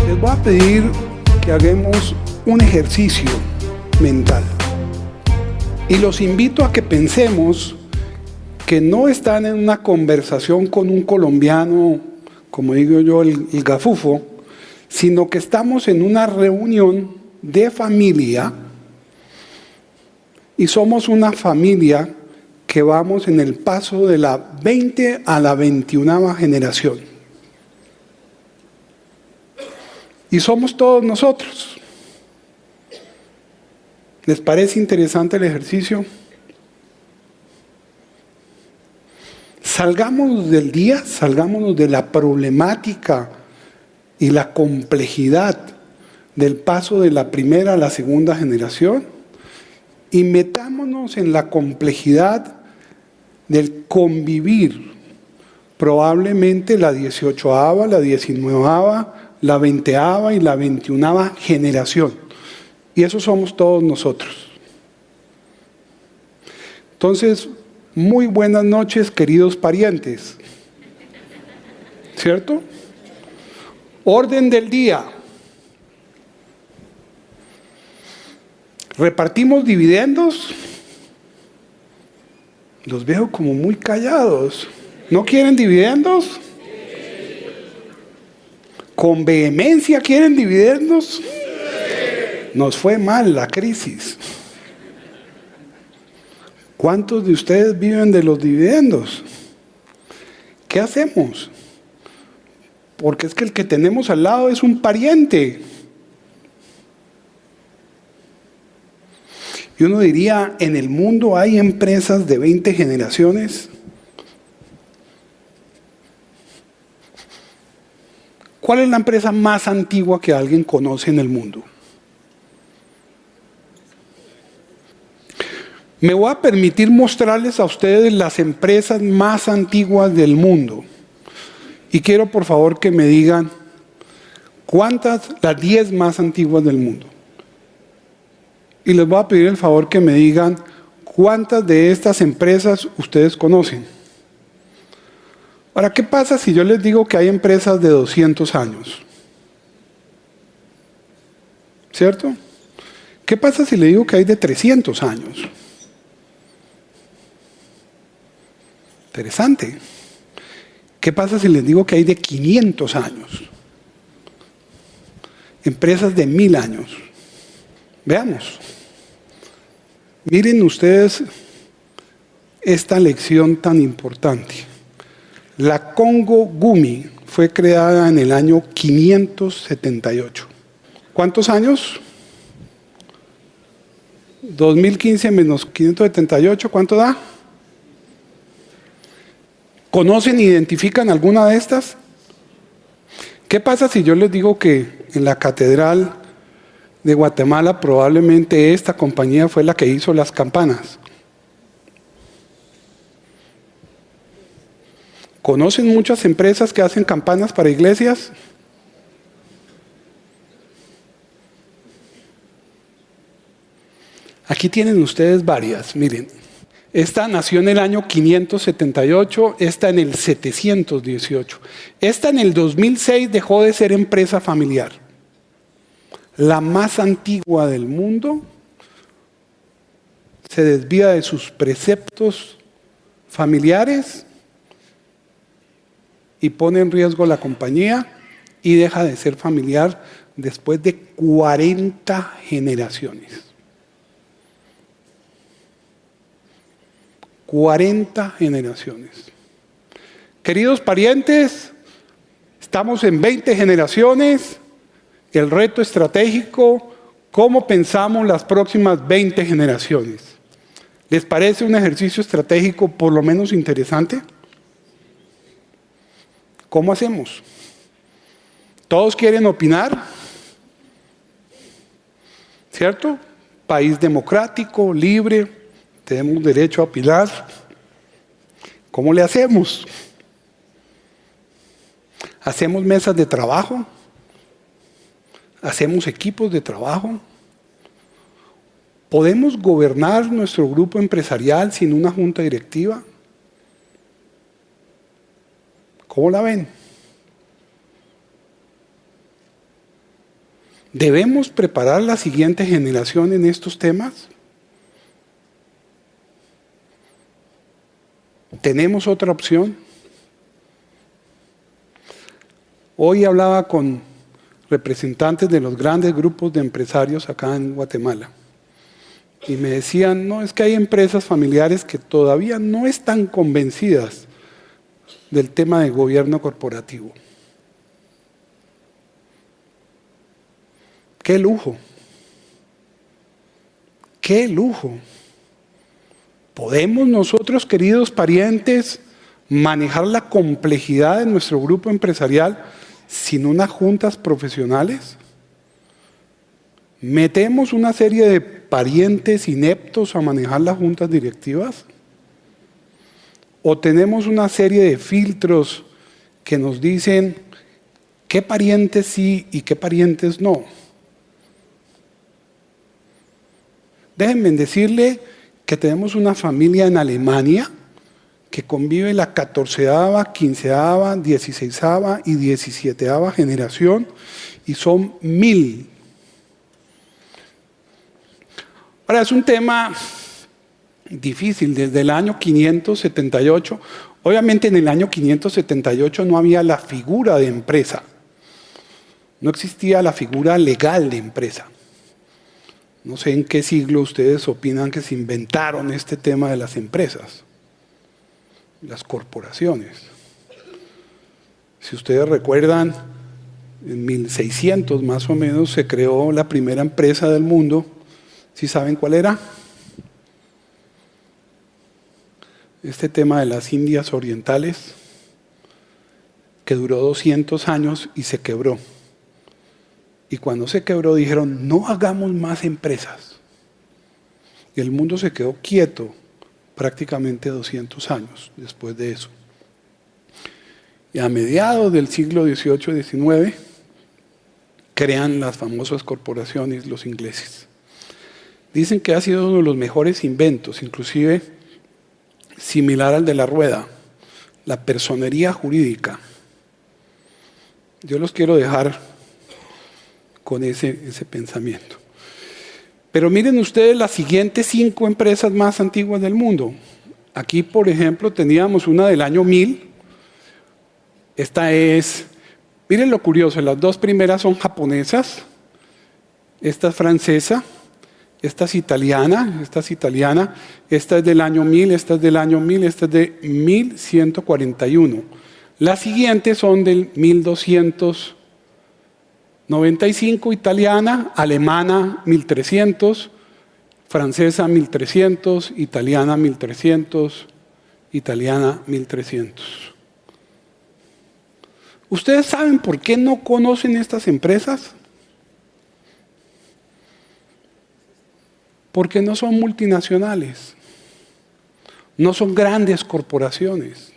Les voy a pedir que hagamos un ejercicio mental. Y los invito a que pensemos que no están en una conversación con un colombiano, como digo yo, el gafufo, sino que estamos en una reunión de familia y somos una familia que vamos en el paso de la 20 a la 21ª generación. Y somos todos nosotros. ¿Les parece interesante el ejercicio? Salgámonos del día, salgámonos de la problemática y la complejidad del paso de la primera a la segunda generación y metámonos en la complejidad del convivir probablemente la 18ª, la 19ª, la 20ª y la 21ª generación. Y eso somos todos nosotros. Entonces, muy buenas noches, queridos parientes. ¿Cierto? Orden del día. ¿Repartimos dividendos? Los veo como muy callados. ¿No quieren dividendos? ¿Con vehemencia quieren dividendos? Nos fue mal la crisis. ¿Cuántos de ustedes viven de los dividendos? ¿Qué hacemos? Porque es que el que tenemos al lado es un pariente. Y uno diría, ¿en el mundo hay empresas de 20 generaciones? ¿Cuál es la empresa más antigua que alguien conoce en el mundo? Me voy a permitir mostrarles a ustedes las empresas más antiguas del mundo. Y quiero por favor que me digan cuántas, las 10 más antiguas del mundo. Y les voy a pedir el favor que me digan cuántas de estas empresas ustedes conocen. Ahora, ¿qué pasa si yo les digo que hay empresas de 200 años? ¿Cierto? ¿Qué pasa si le digo que hay de 300 años? Interesante. ¿Qué pasa si les digo que hay de 500 años? Empresas de 1000 años. Veamos. Miren ustedes esta lección tan importante. La Congo Gumi fue creada en el año 578. ¿Cuántos años? 2015 menos 578, ¿cuánto da? ¿Conocen e identifican alguna de estas? ¿Qué pasa si yo les digo que en la Catedral de Guatemala probablemente esta compañía fue la que hizo las campanas? ¿Conocen muchas empresas que hacen campanas para iglesias? Aquí tienen ustedes varias, miren. Esta nació en el año 578, esta en el 718. Esta en el 2006 dejó de ser empresa familiar. La más antigua del mundo se desvía de sus preceptos familiares y pone en riesgo la compañía y deja de ser familiar después de 40 generaciones. 40 generaciones. Queridos parientes, estamos en 20 generaciones. El reto estratégico, ¿cómo pensamos las próximas 20 generaciones? ¿Les parece un ejercicio estratégico por lo menos interesante? ¿Cómo hacemos? ¿Todos quieren opinar? ¿Cierto? País democrático, libre. Tenemos derecho a opinar. ¿Cómo le hacemos? ¿Hacemos mesas de trabajo? ¿Hacemos equipos de trabajo? ¿Podemos gobernar nuestro grupo empresarial sin una junta directiva? ¿Cómo la ven? ¿Debemos preparar la siguiente generación en estos temas? ¿Tenemos otra opción? Hoy hablaba con representantes de los grandes grupos de empresarios acá en Guatemala y me decían, no, es que hay empresas familiares que todavía no están convencidas del tema del gobierno corporativo. ¡Qué lujo! ¡Qué lujo! ¿Podemos nosotros, queridos parientes, manejar la complejidad de nuestro grupo empresarial sin unas juntas profesionales? ¿Metemos una serie de parientes ineptos a manejar las juntas directivas? ¿O tenemos una serie de filtros que nos dicen qué parientes sí y qué parientes no? Déjenme decirle que tenemos una familia en Alemania que convive la 14ª, 15ª, 16ª y 17ª generación y son 1000. Ahora, es un tema difícil. Desde el año 578, obviamente en el año 578 no había la figura de empresa, no existía la figura legal de empresa. No sé en qué siglo ustedes opinan que se inventaron este tema de las empresas, las corporaciones. Si ustedes recuerdan, en 1600 más o menos se creó la primera empresa del mundo. ¿Sí saben cuál era? Este tema de las Indias Orientales, que duró 200 años y se quebró. Y cuando se quebró dijeron, no hagamos más empresas. Y el mundo se quedó quieto prácticamente 200 años después de eso. Y a mediados del siglo XVIII-XIX crean las famosas corporaciones los ingleses. Dicen que ha sido uno de los mejores inventos, inclusive similar al de la rueda, la personería jurídica. Yo los quiero dejar con ese pensamiento. Pero miren ustedes las siguientes 5 empresas más antiguas del mundo. Aquí, por ejemplo, teníamos una del año 1000. Esta es, miren lo curioso, las 2 primeras son japonesas, esta es francesa, esta es italiana, esta es del año 1000, esta es del año 1000, esta es de 1141. Las siguientes son del 1295, italiana, alemana 1300, francesa 1300, italiana 1300, italiana 1300. ¿Ustedes saben por qué no conocen estas empresas? Porque no son multinacionales, no son grandes corporaciones.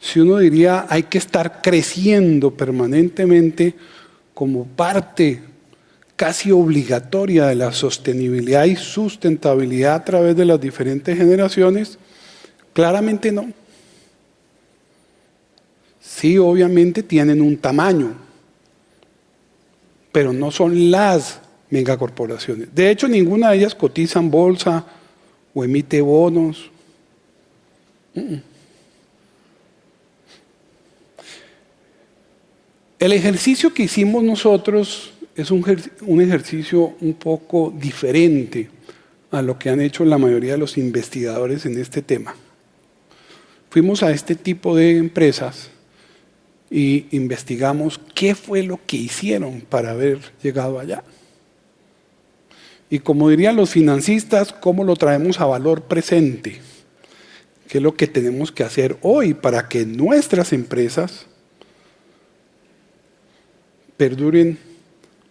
Si uno diría, hay que estar creciendo permanentemente como parte casi obligatoria de la sostenibilidad y sustentabilidad a través de las diferentes generaciones, claramente no. Sí, obviamente tienen un tamaño, pero no son las megacorporaciones. De hecho, ninguna de ellas cotiza en bolsa o emite bonos. El ejercicio que hicimos nosotros es un ejercicio un poco diferente a lo que han hecho la mayoría de los investigadores en este tema. Fuimos a este tipo de empresas y investigamos qué fue lo que hicieron para haber llegado allá. Y como dirían los financistas, ¿cómo lo traemos a valor presente? ¿Qué es lo que tenemos que hacer hoy para que nuestras empresas perduren,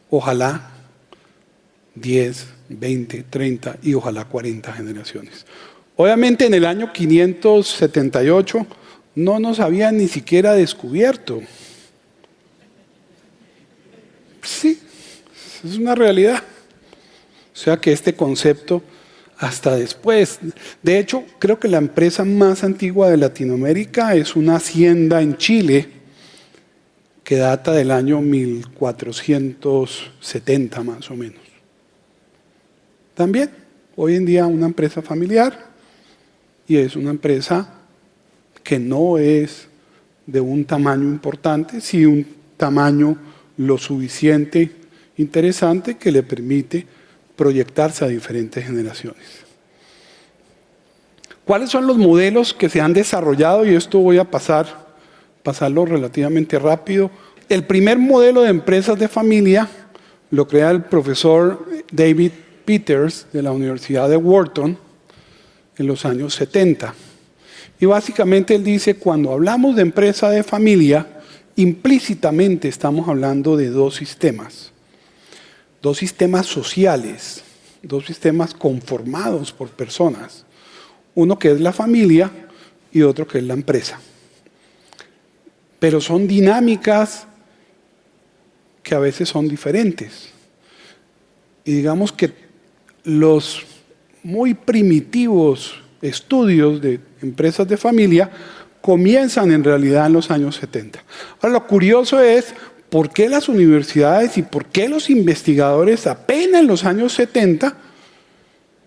ojalá, 10, 20, 30 y ojalá 40 generaciones? Obviamente en el año 578 no nos habían ni siquiera descubierto. Sí, es una realidad. O sea que este concepto hasta después. De hecho, creo que la empresa más antigua de Latinoamérica es una hacienda en Chile que data del año 1470 más o menos. También, hoy en día una empresa familiar, y es una empresa que no es de un tamaño importante, sí un tamaño lo suficiente interesante que le permite proyectarse a diferentes generaciones. ¿Cuáles son los modelos que se han desarrollado? Y esto voy a pasarlo relativamente rápido. El primer modelo de empresas de familia lo crea el profesor David Peters de la Universidad de Wharton en los años 70. Y básicamente él dice, cuando hablamos de empresa de familia, implícitamente estamos hablando de dos sistemas sociales, dos sistemas conformados por personas. Uno que es la familia y otro que es la empresa. Pero son dinámicas que a veces son diferentes. Y digamos que los muy primitivos estudios de empresas de familia comienzan en realidad en los años 70. Ahora, lo curioso es por qué las universidades y por qué los investigadores apenas en los años 70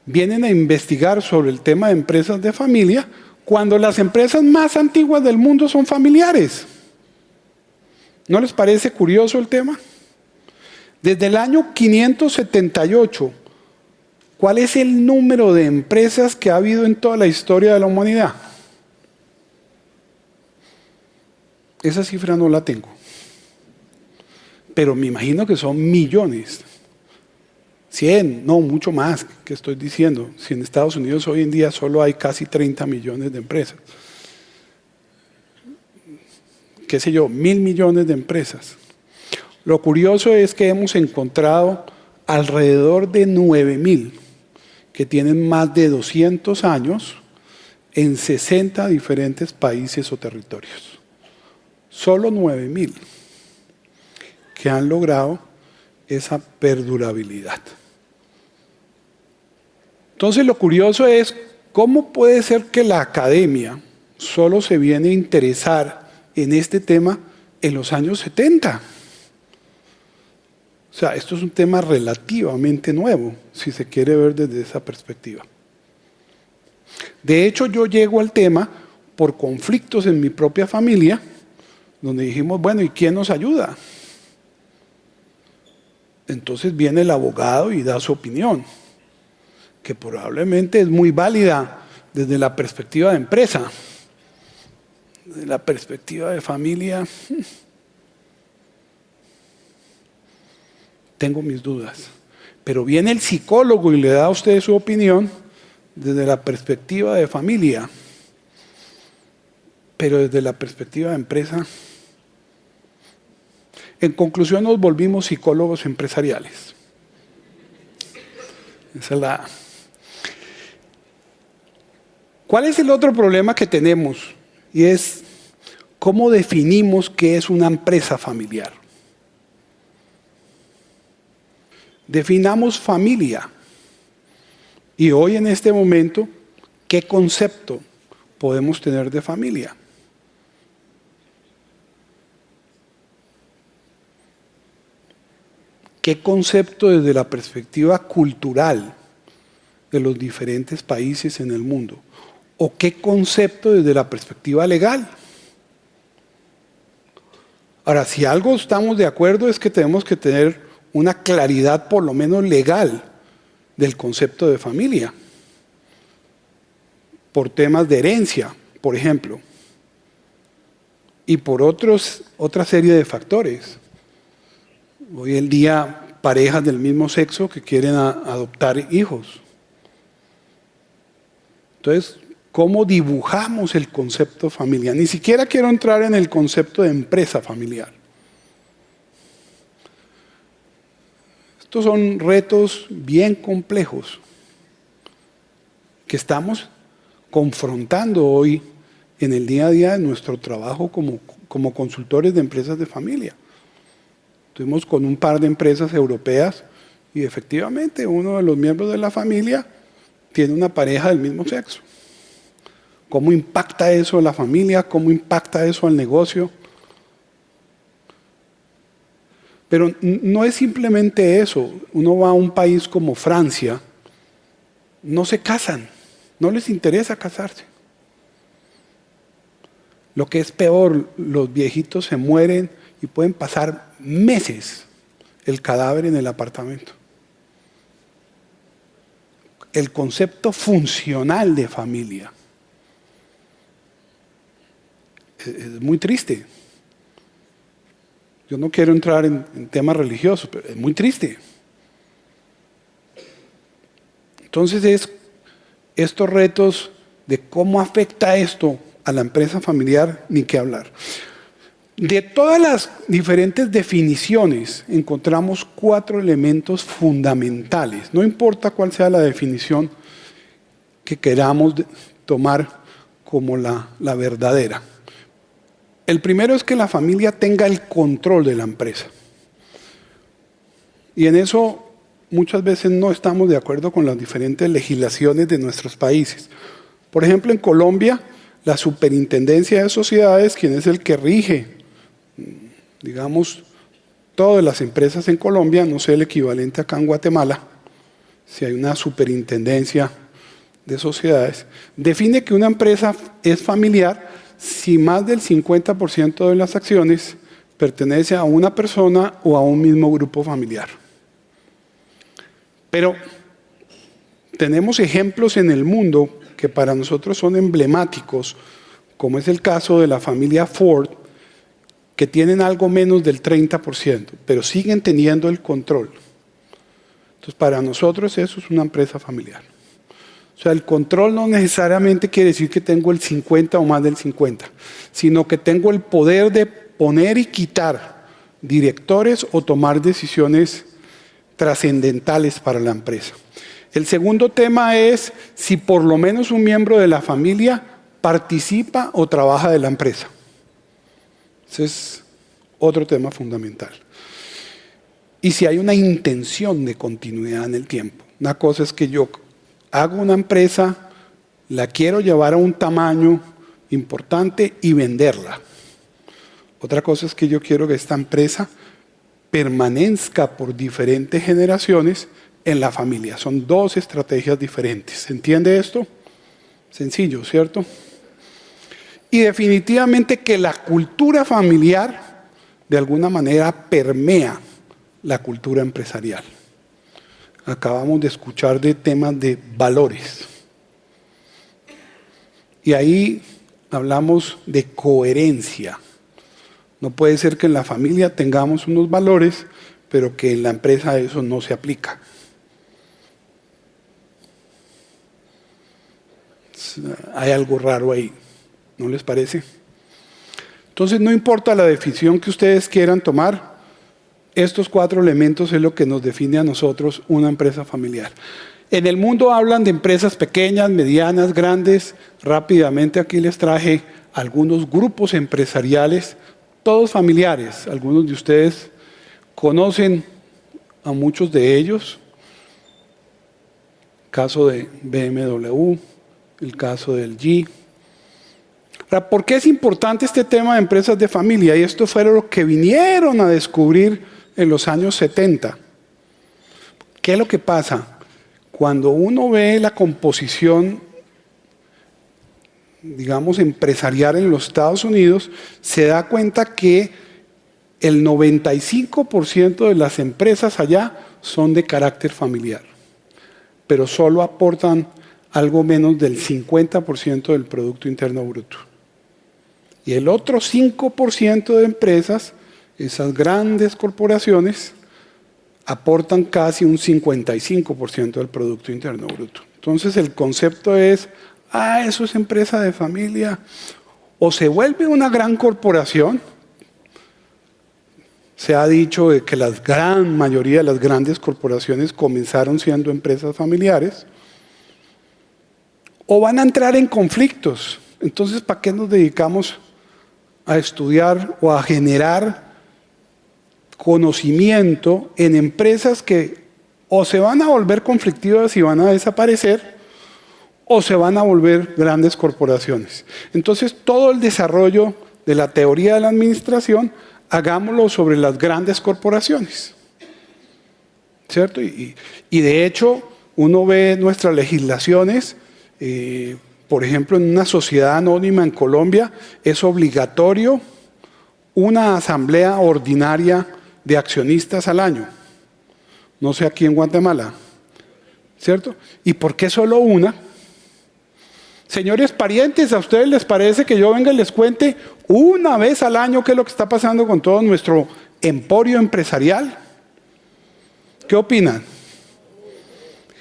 vienen a investigar sobre el tema de empresas de familia cuando las empresas más antiguas del mundo son familiares. ¿No les parece curioso el tema? Desde el año 578, ¿cuál es el número de empresas que ha habido en toda la historia de la humanidad? Esa cifra no la tengo. Pero me imagino que son millones. 100, no, mucho más que estoy diciendo. Si en Estados Unidos hoy en día solo hay casi 30 millones de empresas. Qué sé yo, 1.000 millones de empresas. Lo curioso es que hemos encontrado alrededor de 9.000 que tienen más de 200 años en 60 diferentes países o territorios. Solo 9.000 que han logrado esa perdurabilidad. Entonces lo curioso es, ¿cómo puede ser que la academia solo se viene a interesar en este tema en los años 70? O sea, esto es un tema relativamente nuevo, si se quiere ver desde esa perspectiva. De hecho, yo llego al tema por conflictos en mi propia familia, donde dijimos, bueno, ¿y quién nos ayuda? Entonces viene el abogado y da su opinión, que probablemente es muy válida desde la perspectiva de empresa. Desde la perspectiva de familia, tengo mis dudas. Pero viene el psicólogo y le da a usted su opinión desde la perspectiva de familia. Pero desde la perspectiva de empresa, en conclusión nos volvimos psicólogos empresariales. Esa es la... ¿Cuál es el otro problema que tenemos? Y es, ¿cómo definimos qué es una empresa familiar? Definamos familia. Y hoy en este momento, ¿qué concepto podemos tener de familia? ¿Qué concepto desde la perspectiva cultural de los diferentes países en el mundo? ¿O qué concepto desde la perspectiva legal? Ahora, si algo estamos de acuerdo es que tenemos que tener una claridad por lo menos legal del concepto de familia. Por temas de herencia, por ejemplo. Y por otra serie de factores. Hoy en día, parejas del mismo sexo que quieren adoptar hijos. Entonces, ¿cómo dibujamos el concepto familiar? Ni siquiera quiero entrar en el concepto de empresa familiar. Estos son retos bien complejos que estamos confrontando hoy en el día a día de nuestro trabajo como consultores de empresas de familia. Estuvimos con un par de empresas europeas y efectivamente uno de los miembros de la familia tiene una pareja del mismo sexo. ¿Cómo impacta eso a la familia? ¿Cómo impacta eso al negocio? Pero no es simplemente eso. Uno va a un país como Francia, no se casan, no les interesa casarse. Lo que es peor, los viejitos se mueren y pueden pasar meses el cadáver en el apartamento. El concepto funcional de familia es muy triste. Yo no quiero entrar en temas religiosos, pero es muy triste. Entonces estos retos de cómo afecta esto a la empresa familiar, ni qué hablar. De todas las diferentes definiciones, encontramos 4 elementos fundamentales. No importa cuál sea la definición que queramos tomar como la verdadera. El primero es que la familia tenga el control de la empresa. Y en eso muchas veces no estamos de acuerdo con las diferentes legislaciones de nuestros países. Por ejemplo, en Colombia, la Superintendencia de Sociedades, quien es el que rige, digamos, todas las empresas en Colombia, no sé el equivalente acá en Guatemala, si hay una superintendencia de sociedades, define que una empresa es familiar si más del 50% de las acciones pertenece a una persona o a un mismo grupo familiar. Pero tenemos ejemplos en el mundo que para nosotros son emblemáticos, como es el caso de la familia Ford, que tienen algo menos del 30%, pero siguen teniendo el control. Entonces, para nosotros eso es una empresa familiar. O sea, el control no necesariamente quiere decir que tengo el 50 o más del 50, sino que tengo el poder de poner y quitar directores o tomar decisiones trascendentales para la empresa. El segundo tema es si por lo menos un miembro de la familia participa o trabaja de la empresa. Ese es otro tema fundamental. Y si hay una intención de continuidad en el tiempo. Una cosa es que yo hago una empresa, la quiero llevar a un tamaño importante y venderla. Otra cosa es que yo quiero que esta empresa permanezca por diferentes generaciones en la familia. Son 2 estrategias diferentes. ¿Se entiende esto? Sencillo, ¿cierto? Y definitivamente que la cultura familiar de alguna manera permea la cultura empresarial. Acabamos de escuchar de temas de valores. Y ahí hablamos de coherencia. No puede ser que en la familia tengamos unos valores, pero que en la empresa eso no se aplica. Hay algo raro ahí, ¿no les parece? Entonces, no importa la definición que ustedes quieran tomar, estos 4 elementos es lo que nos define a nosotros una empresa familiar. En el mundo hablan de empresas pequeñas, medianas, grandes. Rápidamente aquí les traje algunos grupos empresariales, todos familiares. Algunos de ustedes conocen a muchos de ellos. El caso de BMW, el caso del G. Ahora, ¿por qué es importante este tema de empresas de familia? Y esto fue lo que vinieron a descubrir en los años 70. ¿Qué es lo que pasa? Cuando uno ve la composición, digamos, empresarial en los Estados Unidos, se da cuenta que el 95% de las empresas allá son de carácter familiar, pero solo aportan algo menos del 50% del Producto Interno Bruto. Y el otro 5% de empresas, esas grandes corporaciones, aportan casi un 55% del Producto Interno Bruto. Entonces el concepto es, eso es empresa de familia, o se vuelve una gran corporación. Se ha dicho de que la gran mayoría de las grandes corporaciones comenzaron siendo empresas familiares, o van a entrar en conflictos. Entonces, ¿para qué nos dedicamos a estudiar o a generar conocimiento en empresas que o se van a volver conflictivas y van a desaparecer, o se van a volver grandes corporaciones. Entonces, todo el desarrollo de la teoría de la administración, hagámoslo sobre las grandes corporaciones, ¿cierto? Y de hecho, uno ve nuestras legislaciones, por ejemplo, en una sociedad anónima en Colombia, es obligatorio una asamblea ordinaria de accionistas al año. No sé aquí en Guatemala, ¿cierto? ¿Y por qué solo una? Señores parientes, ¿a ustedes les parece que yo venga y les cuente una vez al año qué es lo que está pasando con todo nuestro emporio empresarial? ¿Qué opinan?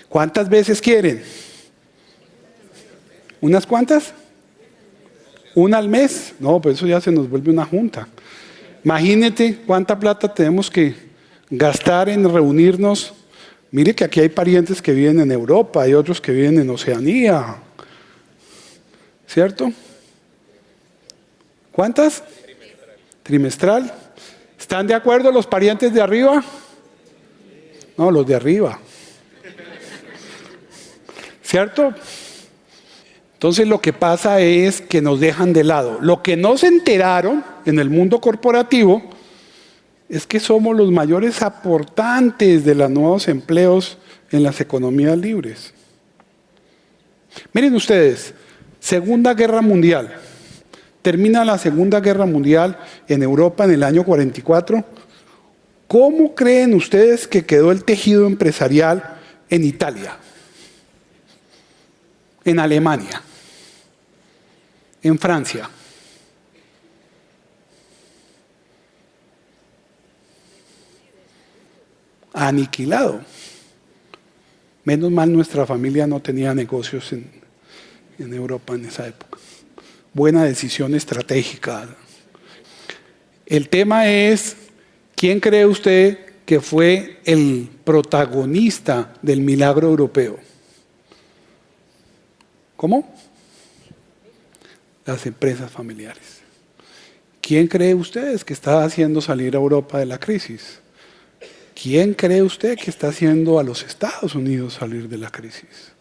¿Cuántas veces quieren? ¿Unas cuantas? ¿Una al mes? No, pues eso ya se nos vuelve una junta. Imagínate cuánta plata tenemos que gastar en reunirnos. Mire que aquí hay parientes que viven en Europa, hay otros que viven en Oceanía, ¿cierto? ¿Cuántas? Trimestral. ¿Están de acuerdo los parientes de arriba? No, los de arriba. ¿Cierto? Entonces lo que pasa es que nos dejan de lado. Lo que no se enteraron en el mundo corporativo es que somos los mayores aportantes de los nuevos empleos en las economías libres. Miren ustedes, Segunda Guerra Mundial. Termina la Segunda Guerra Mundial en Europa en el año 44. ¿Cómo creen ustedes que quedó el tejido empresarial en Italia? En Alemania, en Francia. Aniquilado. Menos mal nuestra familia no tenía negocios en Europa en esa época. Buena decisión estratégica. El tema es, ¿quién cree usted que fue el protagonista del milagro europeo? ¿Cómo? Las empresas familiares. ¿Quién cree ustedes que está haciendo salir a Europa de la crisis? ¿Quién cree usted que está haciendo a los Estados Unidos salir de la crisis?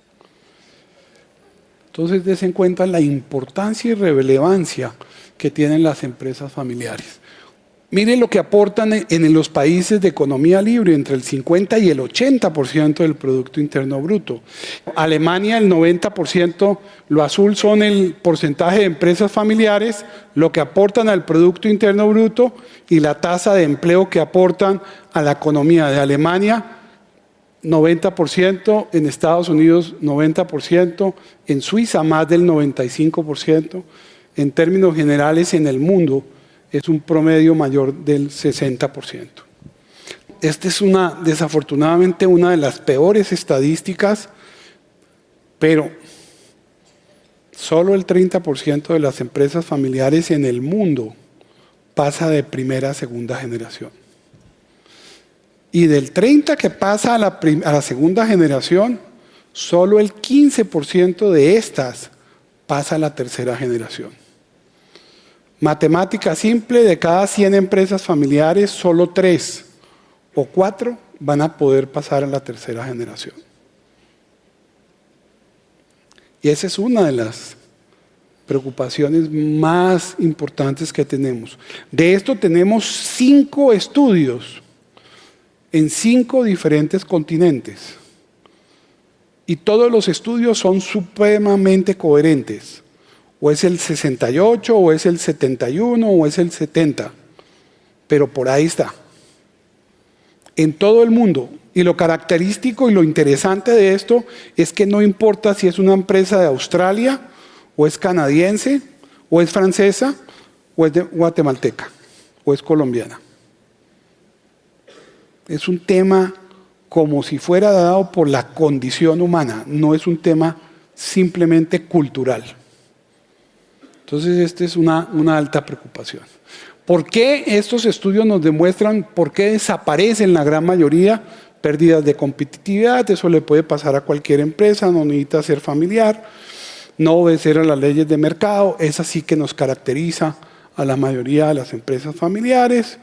Entonces, des en cuenta la importancia y relevancia que tienen las empresas familiares. Miren lo que aportan en los países de economía libre, entre el 50 y el 80% del Producto Interno Bruto. Alemania, el 90%, lo azul son el porcentaje de empresas familiares, lo que aportan al Producto Interno Bruto y la tasa de empleo que aportan a la economía de Alemania, 90%, en Estados Unidos 90%, en Suiza más del 95%, en términos generales en el mundo es un promedio mayor del 60%. Esta es desafortunadamente una de las peores estadísticas, pero solo el 30% de las empresas familiares en el mundo pasa de primera a segunda generación. Y del 30% que pasa a la segunda generación, solo el 15% de estas pasa a la tercera generación. Matemática simple, de cada 100 empresas familiares, solo 3 o 4 van a poder pasar a la tercera generación. Y esa es una de las preocupaciones más importantes que tenemos. De esto tenemos 5 estudios en 5 diferentes continentes. Y todos los estudios son supremamente coherentes. O es el 68, o es el 71, o es el 70. Pero por ahí está. En todo el mundo. Y lo característico y lo interesante de esto es que no importa si es una empresa de Australia, o es canadiense, o es francesa, o es guatemalteca, o es colombiana. Es un tema como si fuera dado por la condición humana. No es un tema simplemente cultural. Entonces, esta es una alta preocupación. ¿Por qué estos estudios nos demuestran por qué desaparecen la gran mayoría? Pérdidas de competitividad, eso le puede pasar a cualquier empresa, no necesita ser familiar, no obedecer a las leyes de mercado, es así que nos caracteriza a la mayoría de las empresas familiares.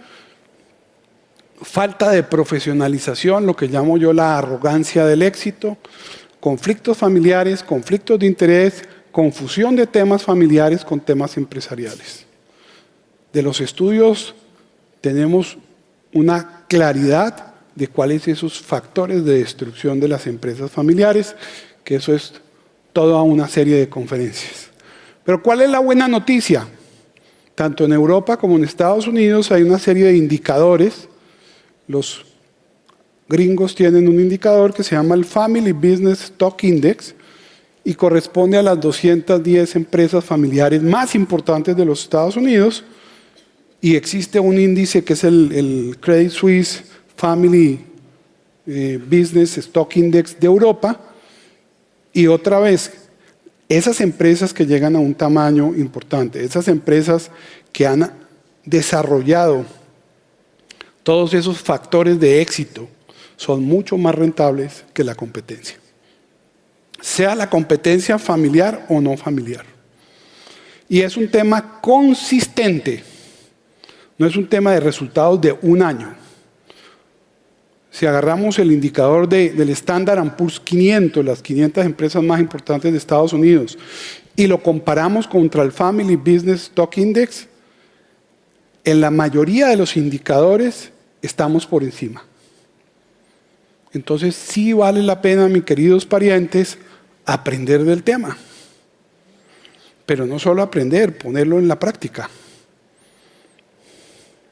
Falta de profesionalización, lo que llamo yo la arrogancia del éxito. conflictos familiares, conflictos de interés, confusión de temas familiares con temas empresariales. De los estudios tenemos una claridad de cuáles son esos factores de destrucción de las empresas familiares, que eso es toda una serie de conferencias. Pero ¿cuál es la buena noticia? Tanto en Europa como en Estados Unidos hay una serie de indicadores. Los gringos tienen un indicador que se llama el Family Business Stock Index y corresponde a las 210 empresas familiares más importantes de los Estados Unidos, y existe un índice que es el Credit Suisse Family Business Stock Index de Europa. Y otra vez, esas empresas que llegan a un tamaño importante, esas empresas que han desarrollado todos esos factores de éxito, son mucho más rentables que la competencia. Sea la competencia familiar o no familiar. Y es un tema consistente. No es un tema de resultados de un año. Si agarramos el indicador del Standard & Poor's 500, las 500 empresas más importantes de Estados Unidos, y lo comparamos contra el Family Business Stock Index, en la mayoría de los indicadores estamos por encima. Entonces sí vale la pena, mis queridos parientes, aprender del tema. Pero no solo aprender, ponerlo en la práctica.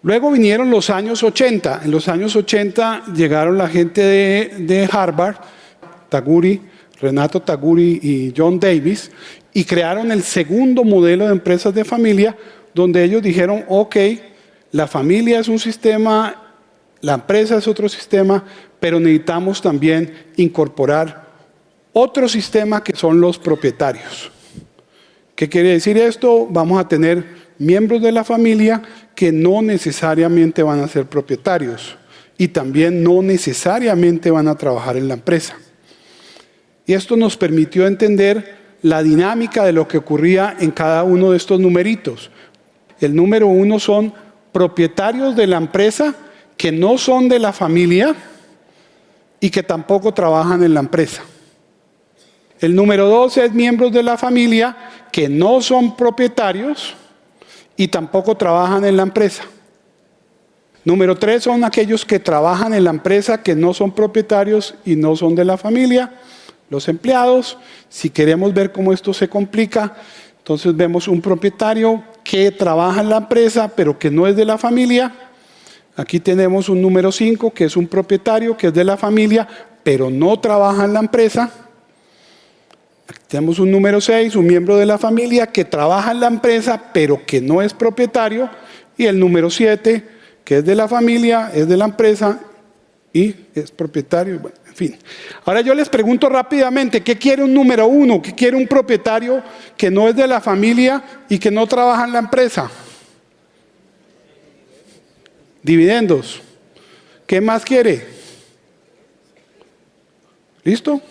Luego vinieron los años 80. En los años 80 llegaron la gente de Harvard, Renato Taguri y John Davis, y crearon el segundo modelo de empresas de familia, donde ellos dijeron, ok, la familia es un sistema, la empresa es otro sistema, pero necesitamos también incorporar otro sistema que son los propietarios. ¿Qué quiere decir esto? Vamos a tener miembros de la familia que no necesariamente van a ser propietarios y también no necesariamente van a trabajar en la empresa. Y esto nos permitió entender la dinámica de lo que ocurría en cada uno de estos numeritos. El número 1 son propietarios de la empresa que no son de la familia y que tampoco trabajan en la empresa. El número 2 es miembros de la familia que no son propietarios y tampoco trabajan en la empresa. Número 3 son aquellos que trabajan en la empresa que no son propietarios y no son de la familia, los empleados. Si queremos ver cómo esto se complica, entonces vemos un propietario que trabaja en la empresa pero que no es de la familia. Aquí tenemos un número 5 que es un propietario que es de la familia pero no trabaja en la empresa. Aquí tenemos un número 6, un miembro de la familia que trabaja en la empresa pero que no es propietario, y el número 7 que es de la familia, es de la empresa y es propietario. Bueno, en fin. Ahora yo les pregunto rápidamente, ¿qué quiere un número 1? ¿Qué quiere un propietario que no es de la familia y que no trabaja en la empresa? Dividendos. ¿Qué más quiere? ¿Listo?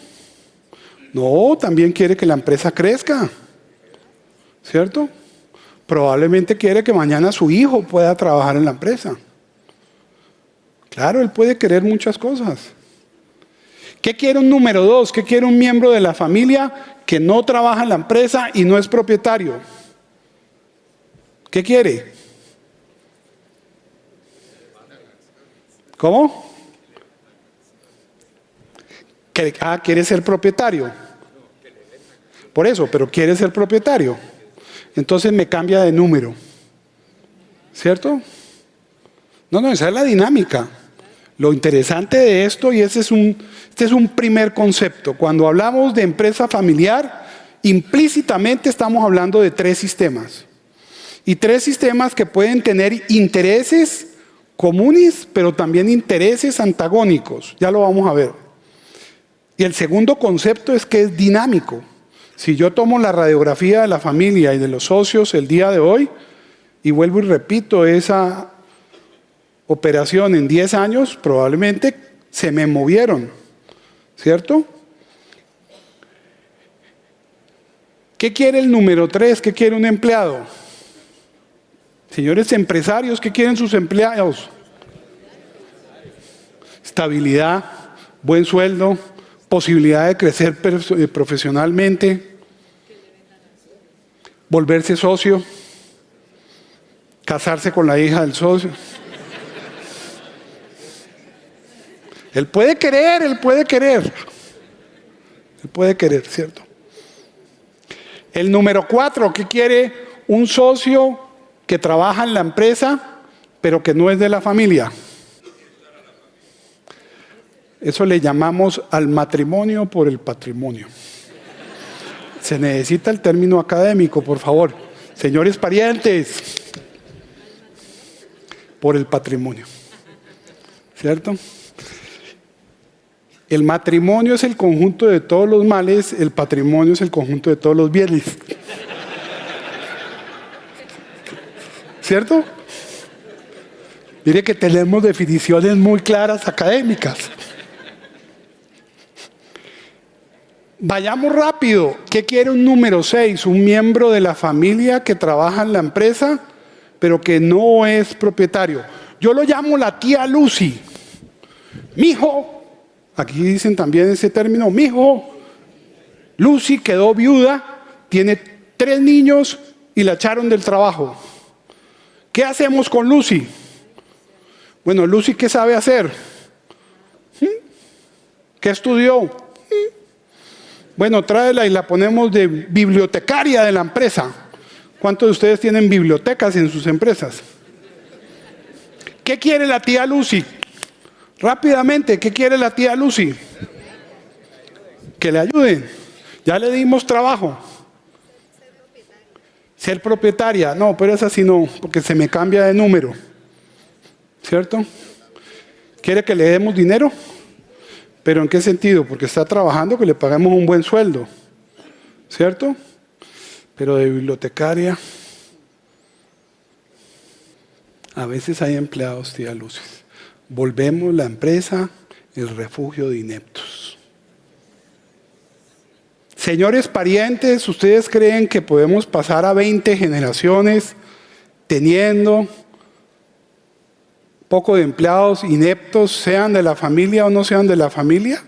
No, también quiere que la empresa crezca, ¿cierto? Probablemente quiere que mañana su hijo pueda trabajar en la empresa. Claro, él puede querer muchas cosas. ¿Qué quiere un número 2? ¿Qué quiere un miembro de la familia que no trabaja en la empresa y no es propietario? ¿Qué quiere? ¿Cómo? Quiere ser propietario. Por eso, pero quiere ser propietario. Entonces me cambia de número. ¿Cierto? No, esa es la dinámica. Lo interesante de esto, y este es un primer concepto. Cuando hablamos de empresa familiar, implícitamente estamos hablando de 3 sistemas. Y 3 sistemas que pueden tener intereses comunes, pero también intereses antagónicos. Ya lo vamos a ver. Y el segundo concepto es que es dinámico. Si yo tomo la radiografía de la familia y de los socios el día de hoy, y vuelvo y repito esa operación en 10 años, probablemente se me movieron, ¿cierto? ¿Qué quiere el número 3? ¿Qué quiere un empleado? Señores empresarios, ¿qué quieren sus empleados? Estabilidad, buen sueldo, posibilidad de crecer profesionalmente, volverse socio, casarse con la hija del socio. Él puede querer, ¿cierto? El número 4, ¿qué quiere? Un socio que trabaja en la empresa, pero que no es de la familia. Eso le llamamos al matrimonio por el patrimonio. Se necesita el término académico, por favor. Señores parientes, por el patrimonio. ¿Cierto? El matrimonio es el conjunto de todos los males, el patrimonio es el conjunto de todos los bienes. ¿Cierto? Mire que tenemos definiciones muy claras académicas. Vayamos rápido. ¿Qué quiere un número 6? Un miembro de la familia que trabaja en la empresa, pero que no es propietario. Yo lo llamo la tía Lucy. Mijo, aquí dicen también ese término, mijo, Lucy quedó viuda, tiene 3 niños y la echaron del trabajo. ¿Qué hacemos con Lucy? Bueno, Lucy, ¿qué sabe hacer? ¿Qué estudió? Bueno, tráela y la ponemos de bibliotecaria de la empresa. ¿Cuántos de ustedes tienen bibliotecas en sus empresas? ¿Qué quiere la tía Lucy? Rápidamente, ¿qué quiere la tía Lucy? Que le ayuden. Ya le dimos trabajo. Ser propietaria. No, pero esa sí no, porque se me cambia de número. ¿Cierto? ¿Quiere que le demos dinero? ¿Pero en qué sentido? Porque está trabajando, que le pagamos un buen sueldo. ¿Cierto? Pero de bibliotecaria. A veces hay empleados, tía Lucy. Volvemos la empresa el refugio de ineptos. Señores parientes, ¿ustedes creen que podemos pasar a 20 generaciones teniendo poco de empleados ineptos, sean de la familia o no sean de la familia?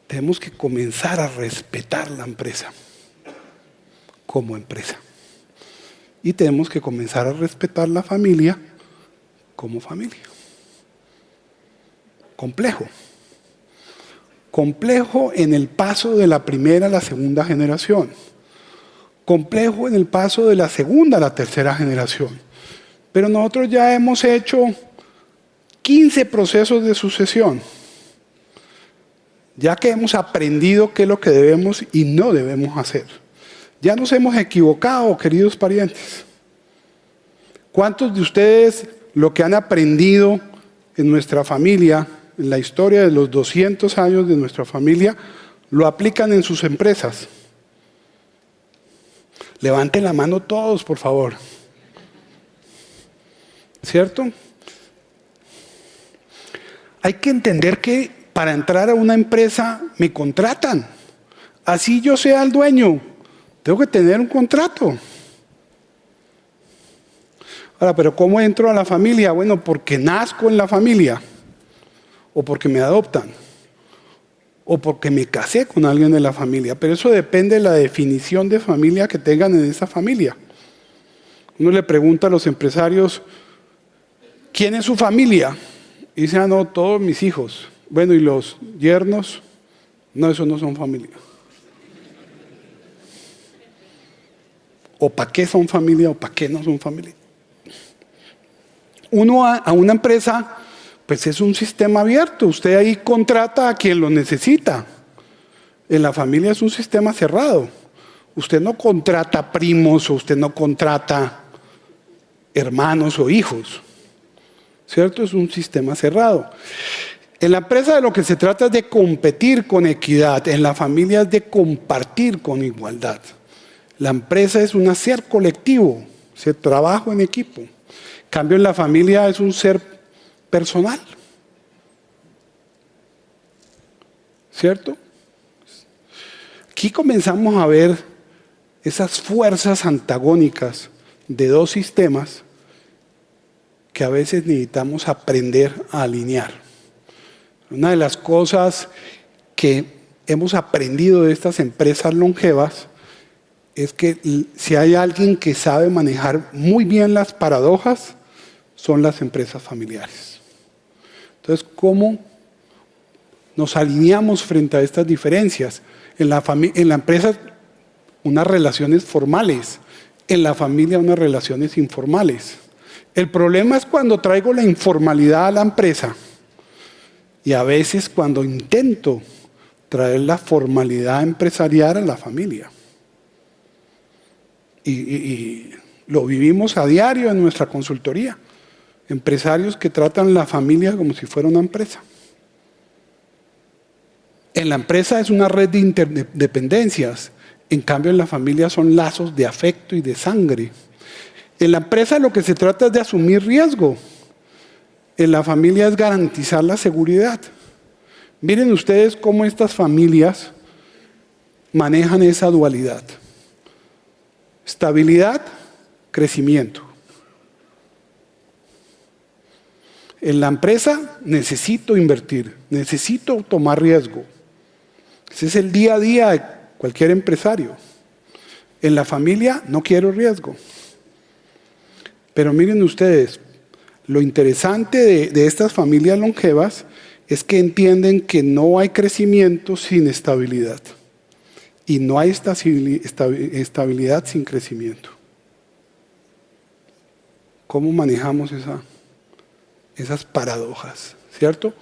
Tenemos que comenzar a respetar la empresa como empresa. Y tenemos que comenzar a respetar la familia como familia. Complejo. Complejo en el paso de la primera a la segunda generación. Complejo en el paso de la segunda a la tercera generación. Pero nosotros ya hemos hecho 15 procesos de sucesión. Ya que hemos aprendido qué es lo que debemos y no debemos hacer. Ya nos hemos equivocado, queridos parientes. ¿Cuántos de ustedes lo que han aprendido en nuestra familia, en la historia de los 200 años de nuestra familia, lo aplican en sus empresas? Levanten la mano todos, por favor. ¿Cierto? Hay que entender que para entrar a una empresa me contratan. Así yo sea el dueño. Tengo que tener un contrato. Ahora, ¿pero cómo entro a la familia? Bueno, porque nazco en la familia. O porque me adoptan. O porque me casé con alguien de la familia. Pero eso depende de la definición de familia que tengan en esa familia. Uno le pregunta a los empresarios, ¿quién es su familia? Y dicen, no, todos mis hijos. Bueno, ¿y los yernos? No, esos no son familia. O para qué son familia o para qué no son familia. Uno a una empresa, pues es un sistema abierto. Usted ahí contrata a quien lo necesita. En la familia es un sistema cerrado. Usted no contrata primos o usted no contrata hermanos o hijos. ¿Cierto? Es un sistema cerrado. En la empresa de lo que se trata es de competir con equidad. En la familia es de compartir con igualdad. La empresa es un hacer colectivo, se trabaja en equipo. En cambio, en la familia es un ser personal. ¿Cierto? Aquí comenzamos a ver esas fuerzas antagónicas de dos sistemas que a veces necesitamos aprender a alinear. Una de las cosas que hemos aprendido de estas empresas longevas es que si hay alguien que sabe manejar muy bien las paradojas, son las empresas familiares. Entonces, ¿cómo nos alineamos frente a estas diferencias? En la empresa, unas relaciones formales. En la familia, unas relaciones informales. El problema es cuando traigo la informalidad a la empresa y a veces cuando intento traer la formalidad empresarial a la familia. Y lo vivimos a diario en nuestra consultoría. Empresarios que tratan la familia como si fuera una empresa. En la empresa es una red de interdependencias. En cambio, en la familia son lazos de afecto y de sangre. En la empresa lo que se trata es de asumir riesgo. En la familia es garantizar la seguridad. Miren ustedes cómo estas familias manejan esa dualidad. Estabilidad, crecimiento. En la empresa necesito invertir, necesito tomar riesgo. Ese es el día a día de cualquier empresario. En la familia no quiero riesgo. Pero miren ustedes, lo interesante de estas familias longevas es que entienden que no hay crecimiento sin estabilidad. Y no hay estabilidad sin crecimiento. ¿Cómo manejamos esas paradojas? ¿Cierto?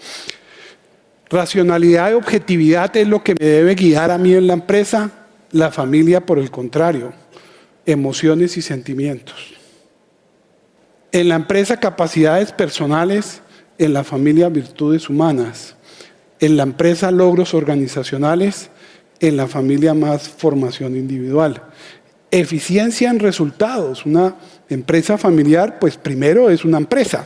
Racionalidad y objetividad es lo que me debe guiar a mí en la empresa. La familia, por el contrario, emociones y sentimientos. En la empresa, capacidades personales. En la familia, virtudes humanas. En la empresa, logros organizacionales. En la familia, más formación individual. Eficiencia en resultados. Una empresa familiar, pues primero es una empresa.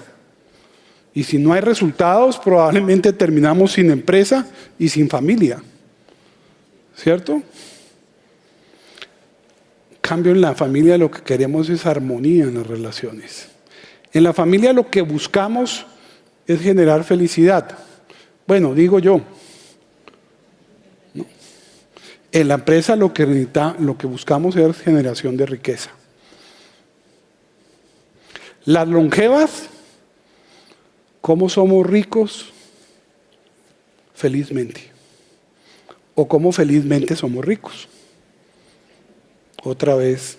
Y si no hay resultados, probablemente terminamos sin empresa y sin familia. ¿Cierto? En cambio, en la familia lo que queremos es armonía en las relaciones. En la familia lo que buscamos es generar felicidad. Bueno, digo yo. ¿No? En la empresa lo que buscamos es generación de riqueza. Las longevas, ¿cómo somos ricos? Felizmente. ¿O cómo felizmente somos ricos? Otra vez,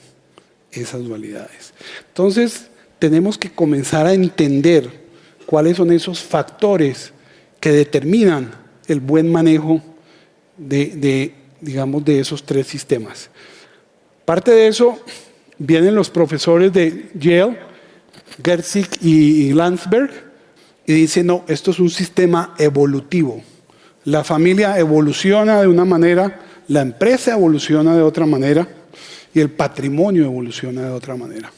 esas dualidades. Entonces, tenemos que comenzar a entender cuáles son esos factores que determinan el buen manejo de esos tres sistemas. Parte de eso vienen los profesores de Yale, Gersig y Landsberg, y dicen, no, esto es un sistema evolutivo. La familia evoluciona de una manera, la empresa evoluciona de otra manera, y el patrimonio evoluciona de otra manera.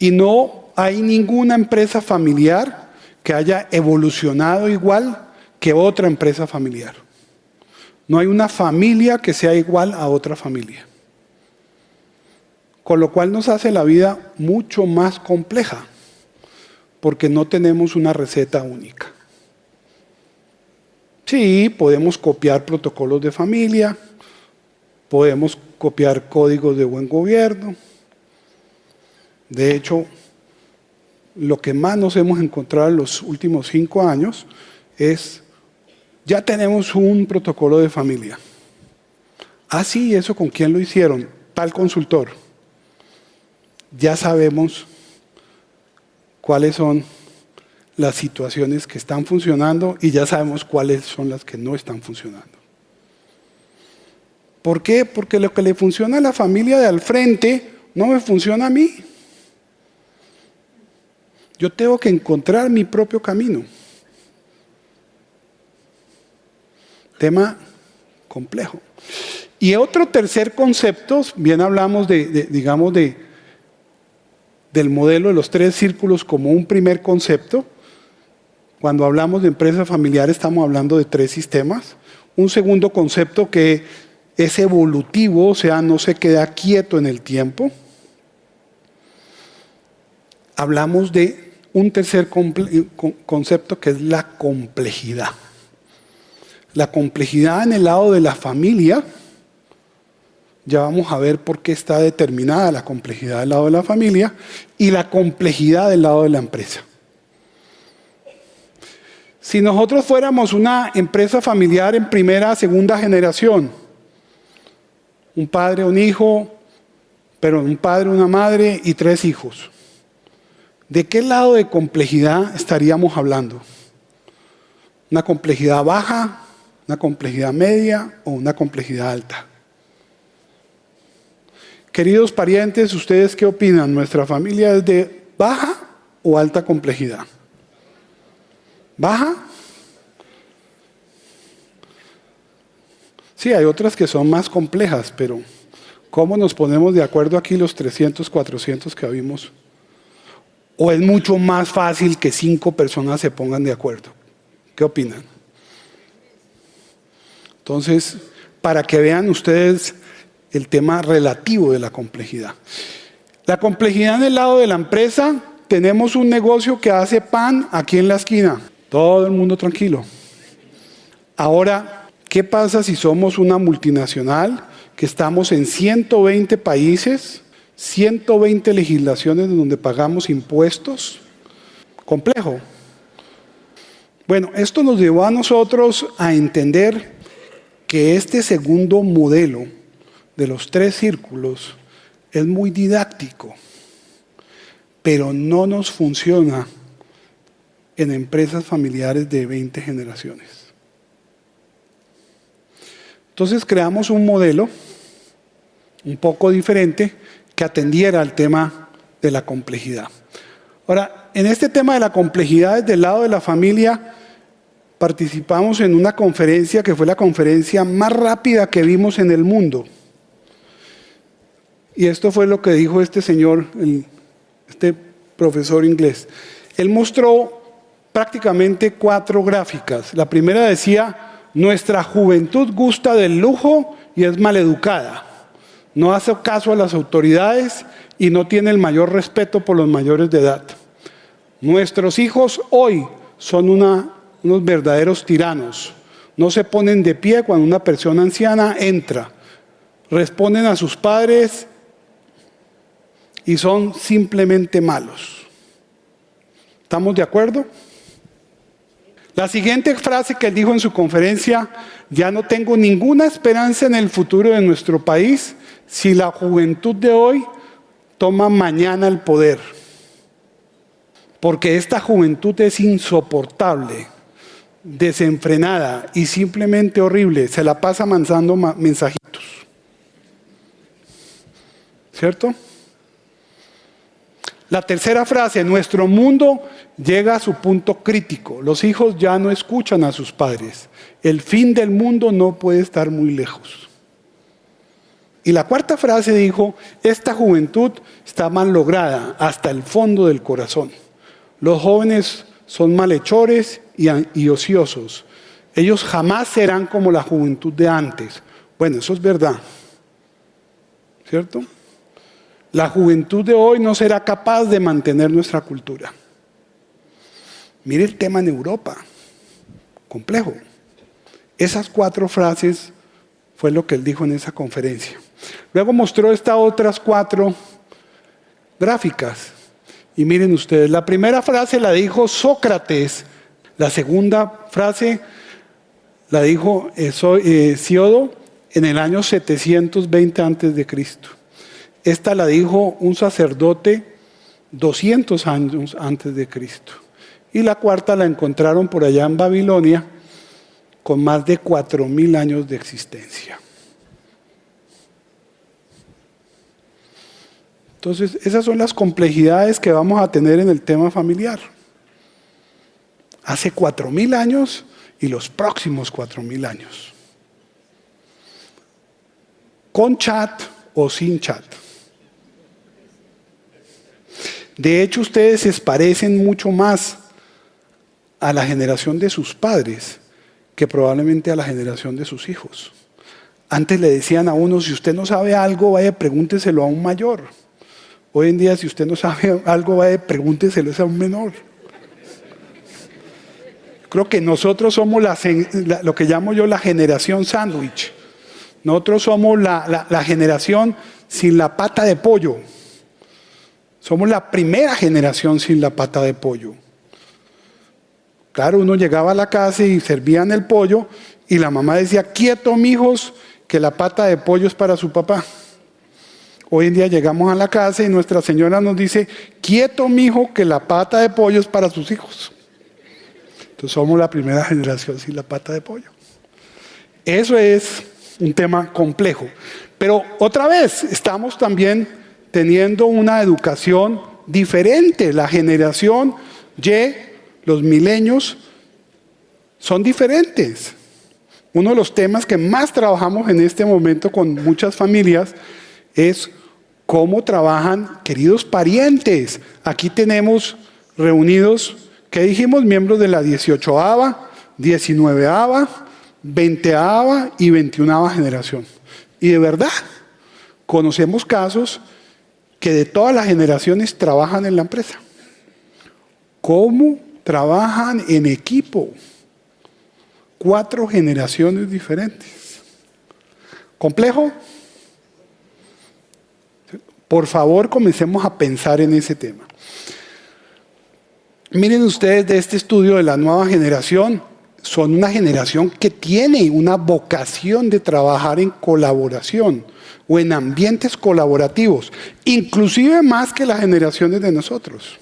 Y no hay ninguna empresa familiar que haya evolucionado igual que otra empresa familiar. No hay una familia que sea igual a otra familia. Con lo cual nos hace la vida mucho más compleja, porque no tenemos una receta única. Sí, podemos copiar protocolos de familia, podemos copiar códigos de buen gobierno. De hecho, lo que más nos hemos encontrado en los últimos 5 años es, ya tenemos un protocolo de familia. Ah, sí, ¿eso con quién lo hicieron? Tal consultor. Ya sabemos cuáles son las situaciones que están funcionando y ya sabemos cuáles son las que no están funcionando. ¿Por qué? Porque lo que le funciona a la familia de al frente no me funciona a mí. Yo tengo que encontrar mi propio camino. Tema complejo. Y otro tercer concepto, bien hablamos del modelo de los 3 círculos como un primer concepto. Cuando hablamos de empresa familiar estamos hablando de 3 sistemas. Un segundo concepto que es evolutivo, o sea, no se queda quieto en el tiempo. hablamos de un tercer concepto que es la complejidad. La complejidad en el lado de la familia, ya vamos a ver por qué está determinada la complejidad del lado de la familia y la complejidad del lado de la empresa. Si nosotros fuéramos una empresa familiar en primera, segunda generación, un padre, un hijo, pero un padre, una madre y 3 hijos, ¿de qué lado de complejidad estaríamos hablando? ¿Una complejidad baja, una complejidad media o una complejidad alta? Queridos parientes, ¿ustedes qué opinan? ¿Nuestra familia es de baja o alta complejidad? ¿Baja? Sí, hay otras que son más complejas, pero ¿cómo nos ponemos de acuerdo aquí los 300, 400 que vimos? ¿O es mucho más fácil que 5 personas se pongan de acuerdo? ¿Qué opinan? Entonces, para que vean ustedes el tema relativo de la complejidad. La complejidad en el lado de la empresa, tenemos un negocio que hace pan aquí en la esquina. Todo el mundo tranquilo. Ahora, ¿qué pasa si somos una multinacional que estamos en 120 países, 120 legislaciones donde pagamos impuestos? Complejo. Bueno, esto nos llevó a nosotros a entender que este segundo modelo de los 3 círculos es muy didáctico, pero no nos funciona en empresas familiares de 20 generaciones. Entonces creamos un modelo un poco diferente que atendiera al tema de la complejidad. Ahora, en este tema de la complejidad desde el lado de la familia, participamos en una conferencia que fue la conferencia más rápida que vimos en el mundo. Y esto fue lo que dijo este señor, este profesor inglés. Él mostró prácticamente 4 gráficas. La primera decía, nuestra juventud gusta del lujo y es maleducada. No hace caso a las autoridades y no tiene el mayor respeto por los mayores de edad. Nuestros hijos hoy son unos verdaderos tiranos. No se ponen de pie cuando una persona anciana entra. Responden a sus padres y son simplemente malos. ¿Estamos de acuerdo? La siguiente frase que él dijo en su conferencia, ya no tengo ninguna esperanza en el futuro de nuestro país si la juventud de hoy toma mañana el poder. Porque esta juventud es insoportable, desenfrenada y simplemente horrible. Se la pasa mandando mensajitos. ¿Cierto? La tercera frase, nuestro mundo llega a su punto crítico. Los hijos ya no escuchan a sus padres. El fin del mundo no puede estar muy lejos. Y la cuarta frase dijo, esta juventud está mal lograda hasta el fondo del corazón. Los jóvenes son malhechores y ociosos. Ellos jamás serán como la juventud de antes. Bueno, eso es verdad. ¿Cierto? La juventud de hoy no será capaz de mantener nuestra cultura. Mire el tema en Europa. Complejo. Esas 4 frases fue lo que él dijo en esa conferencia. Luego mostró estas otras 4 gráficas. Y miren ustedes, la primera frase la dijo Sócrates. La segunda frase la dijo Hesíodo en el año 720 a.C. Esta la dijo un sacerdote 200 años antes de Cristo. Y la cuarta la encontraron por allá en Babilonia con más de 4000 años de existencia. Entonces, esas son las complejidades que vamos a tener en el tema familiar. Hace 4000 años y los próximos 4000 años. Con chat o sin chat. De hecho, ustedes se parecen mucho más a la generación de sus padres que probablemente a la generación de sus hijos. Antes le decían a uno, si usted no sabe algo, vaya pregúnteselo a un mayor. Hoy en día, si usted no sabe algo, pregúnteselo a un menor. Creo que nosotros somos lo que llamo yo la generación sándwich. Nosotros somos la generación sin la pata de pollo. Somos la primera generación sin la pata de pollo. Claro, uno llegaba a la casa y servían el pollo y la mamá decía, quieto, mijos, que la pata de pollo es para su papá. Hoy en día llegamos a la casa y nuestra señora nos dice, quieto, mijo, que la pata de pollo es para sus hijos. Entonces somos la primera generación sin la pata de pollo. Eso es un tema complejo. Pero otra vez, estamos también teniendo una educación diferente. La generación Y, los milenios, son diferentes. Uno de los temas que más trabajamos en este momento con muchas familias es cómo trabajan queridos parientes. Aquí tenemos reunidos, ¿qué dijimos? Miembros de la 18ª, 19ª, 20ª y 21ª generación. Y de verdad, conocemos casos que de todas las generaciones trabajan en la empresa. ¿Cómo trabajan en equipo? 4 generaciones diferentes. ¿Complejo? Por favor, comencemos a pensar en ese tema. Miren ustedes de este estudio de la nueva generación, son una generación que tiene una vocación de trabajar en colaboración o en ambientes colaborativos, inclusive más que las generaciones de nosotros.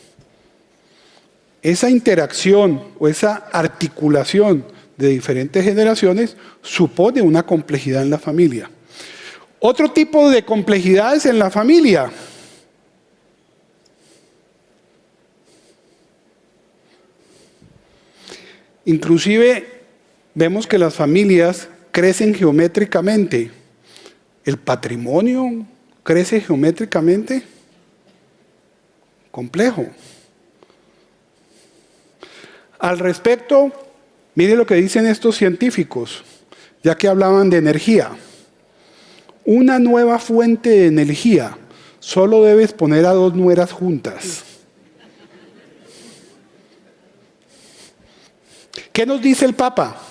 Esa interacción o esa articulación de diferentes generaciones supone una complejidad en la familia. Otro tipo de complejidades en la familia. Inclusive vemos que las familias crecen geométricamente. ¿El patrimonio crece geométricamente? Complejo. Al respecto, mire lo que dicen estos científicos, ya que hablaban de energía. Una nueva fuente de energía solo debes poner a 2 nueras juntas. ¿Qué nos dice el Papa?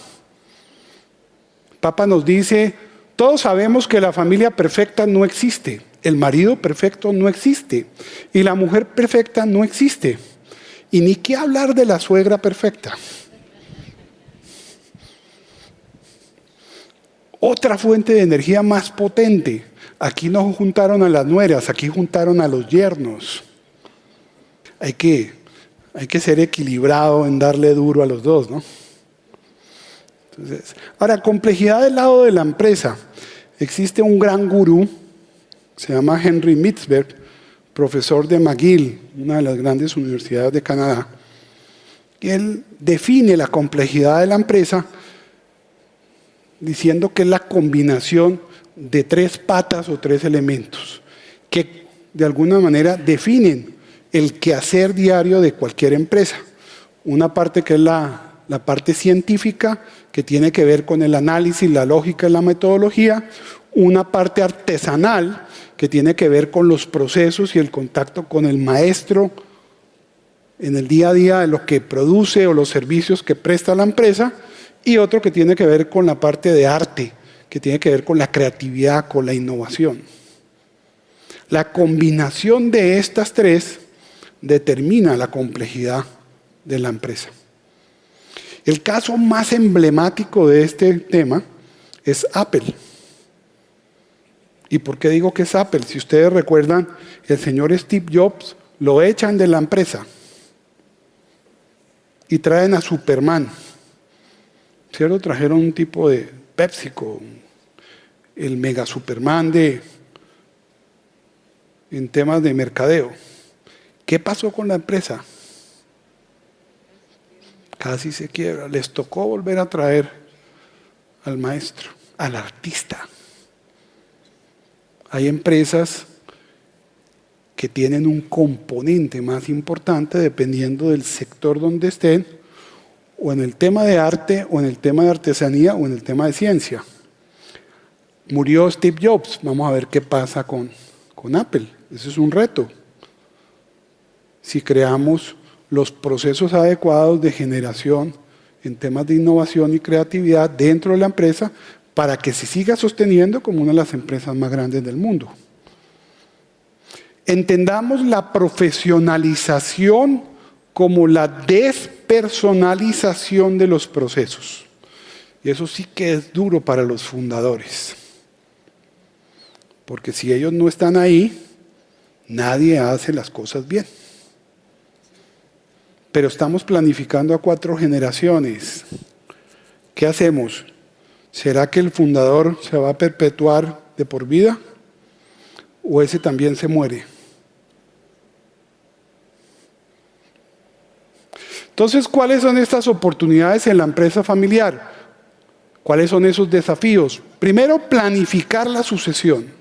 El Papa nos dice, todos sabemos que la familia perfecta no existe, el marido perfecto no existe y la mujer perfecta no existe. Y ni qué hablar de la suegra perfecta. Otra fuente de energía más potente. Aquí no juntaron a las nueras, aquí juntaron a los yernos. Hay que ser equilibrado en darle duro a los dos, ¿no? Entonces, ahora, complejidad del lado de la empresa. Existe un gran gurú, se llama Henry Mitzberg, profesor de McGill, una de las grandes universidades de Canadá. Y él define la complejidad de la empresa diciendo que es la combinación de 3 patas o 3 elementos que de alguna manera definen el quehacer diario de cualquier empresa. Una parte que es la parte científica, que tiene que ver con el análisis, la lógica y la metodología. Una parte artesanal, que tiene que ver con los procesos y el contacto con el maestro en el día a día de lo que produce o los servicios que presta la empresa. Y otro que tiene que ver con la parte de arte, que tiene que ver con la creatividad, con la innovación. La combinación de estas 3 determina la complejidad de la empresa. El caso más emblemático de este tema es Apple. ¿Y por qué digo que es Apple? Si ustedes recuerdan, el señor Steve Jobs lo echan de la empresa y traen a Superman. ¿Cierto? Trajeron un tipo de PepsiCo, el mega Superman en temas de mercadeo. ¿Qué pasó con la empresa? Casi se quiebra. Les tocó volver a traer al maestro, al artista. Hay empresas que tienen un componente más importante dependiendo del sector donde estén, o en el tema de arte, o en el tema de artesanía, o en el tema de ciencia. Murió Steve Jobs. Vamos a ver qué pasa con Apple. Ese es un reto. si creamos los procesos adecuados de generación en temas de innovación y creatividad dentro de la empresa para que se siga sosteniendo como una de las empresas más grandes del mundo. Entendamos la profesionalización como la despersonalización de los procesos. Y eso sí que es duro para los fundadores. Porque si ellos no están ahí, nadie hace las cosas bien. Pero estamos planificando a 4 generaciones. ¿Qué hacemos? ¿Será que el fundador se va a perpetuar de por vida? ¿O ese también se muere? Entonces, ¿cuáles son estas oportunidades en la empresa familiar? ¿Cuáles son esos desafíos? Primero, planificar la sucesión.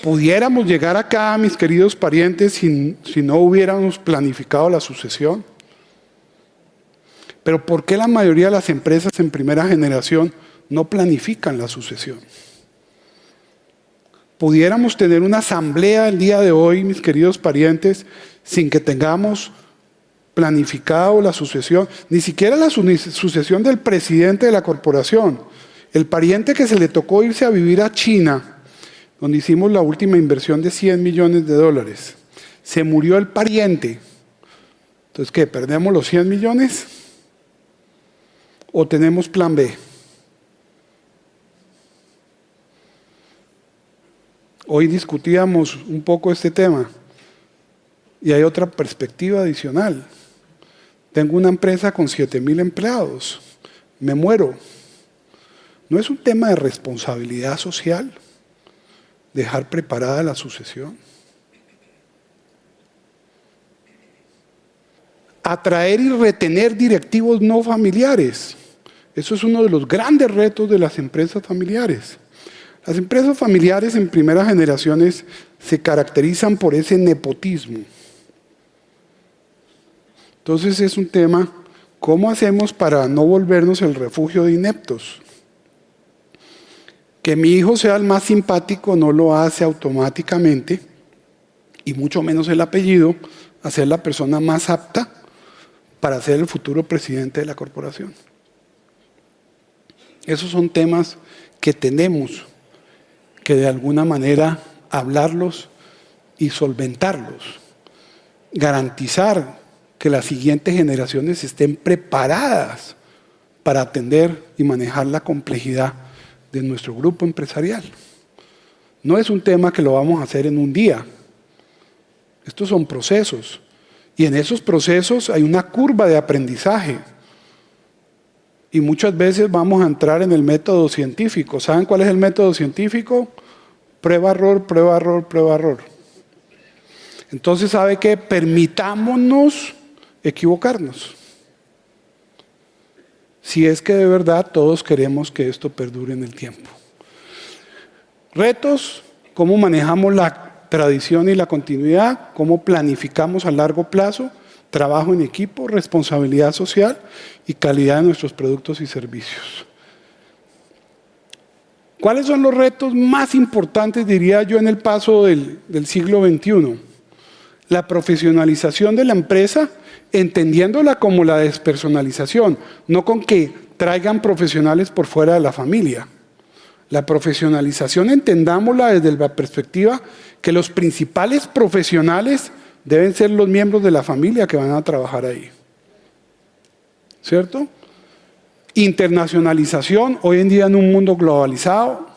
¿Pudiéramos llegar acá, mis queridos parientes, si no hubiéramos planificado la sucesión? Pero ¿por qué la mayoría de las empresas en primera generación no planifican la sucesión? ¿Pudiéramos tener una asamblea el día de hoy, mis queridos parientes, sin que tengamos planificado la sucesión? Ni siquiera la sucesión del presidente de la corporación. El pariente que se le tocó irse a vivir a China, donde hicimos la última inversión de $100 millones. Se murió el pariente. Entonces, ¿qué? ¿Perdemos los 100 millones? ¿O tenemos plan B? Hoy discutíamos un poco este tema y hay otra perspectiva adicional. Tengo una empresa con 7,000 empleados. Me muero. ¿No es un tema de responsabilidad social dejar preparada la sucesión? Atraer y retener directivos no familiares. Eso es uno de los grandes retos de las empresas familiares. Las empresas familiares en primeras generaciones se caracterizan por ese nepotismo. Entonces es un tema, ¿cómo hacemos para no volvernos el refugio de ineptos? Que mi hijo sea el más simpático no lo hace automáticamente, y mucho menos el apellido, a ser la persona más apta para ser el futuro presidente de la corporación. Esos son temas que tenemos que de alguna manera hablarlos y solventarlos. Garantizar que las siguientes generaciones estén preparadas para atender y manejar la complejidad de nuestro grupo empresarial. No es un tema que lo vamos a hacer en un día. Estos son procesos. Y en esos procesos hay una curva de aprendizaje. Y muchas veces vamos a entrar en el método científico. ¿Saben cuál es el método científico? Prueba, error, prueba, error, prueba, error. Entonces, ¿sabe qué? Permitámonos equivocarnos. Si es que de verdad todos queremos que esto perdure en el tiempo. Retos, cómo manejamos la tradición y la continuidad, cómo planificamos a largo plazo, trabajo en equipo, responsabilidad social y calidad de nuestros productos y servicios. ¿Cuáles son los retos más importantes, diría yo, en el paso del siglo XXI? La profesionalización de la empresa, entendiéndola como la despersonalización, no con que traigan profesionales por fuera de la familia. La profesionalización entendámosla desde la perspectiva que los principales profesionales deben ser los miembros de la familia que van a trabajar ahí. ¿Cierto? Internacionalización, hoy en día en un mundo globalizado,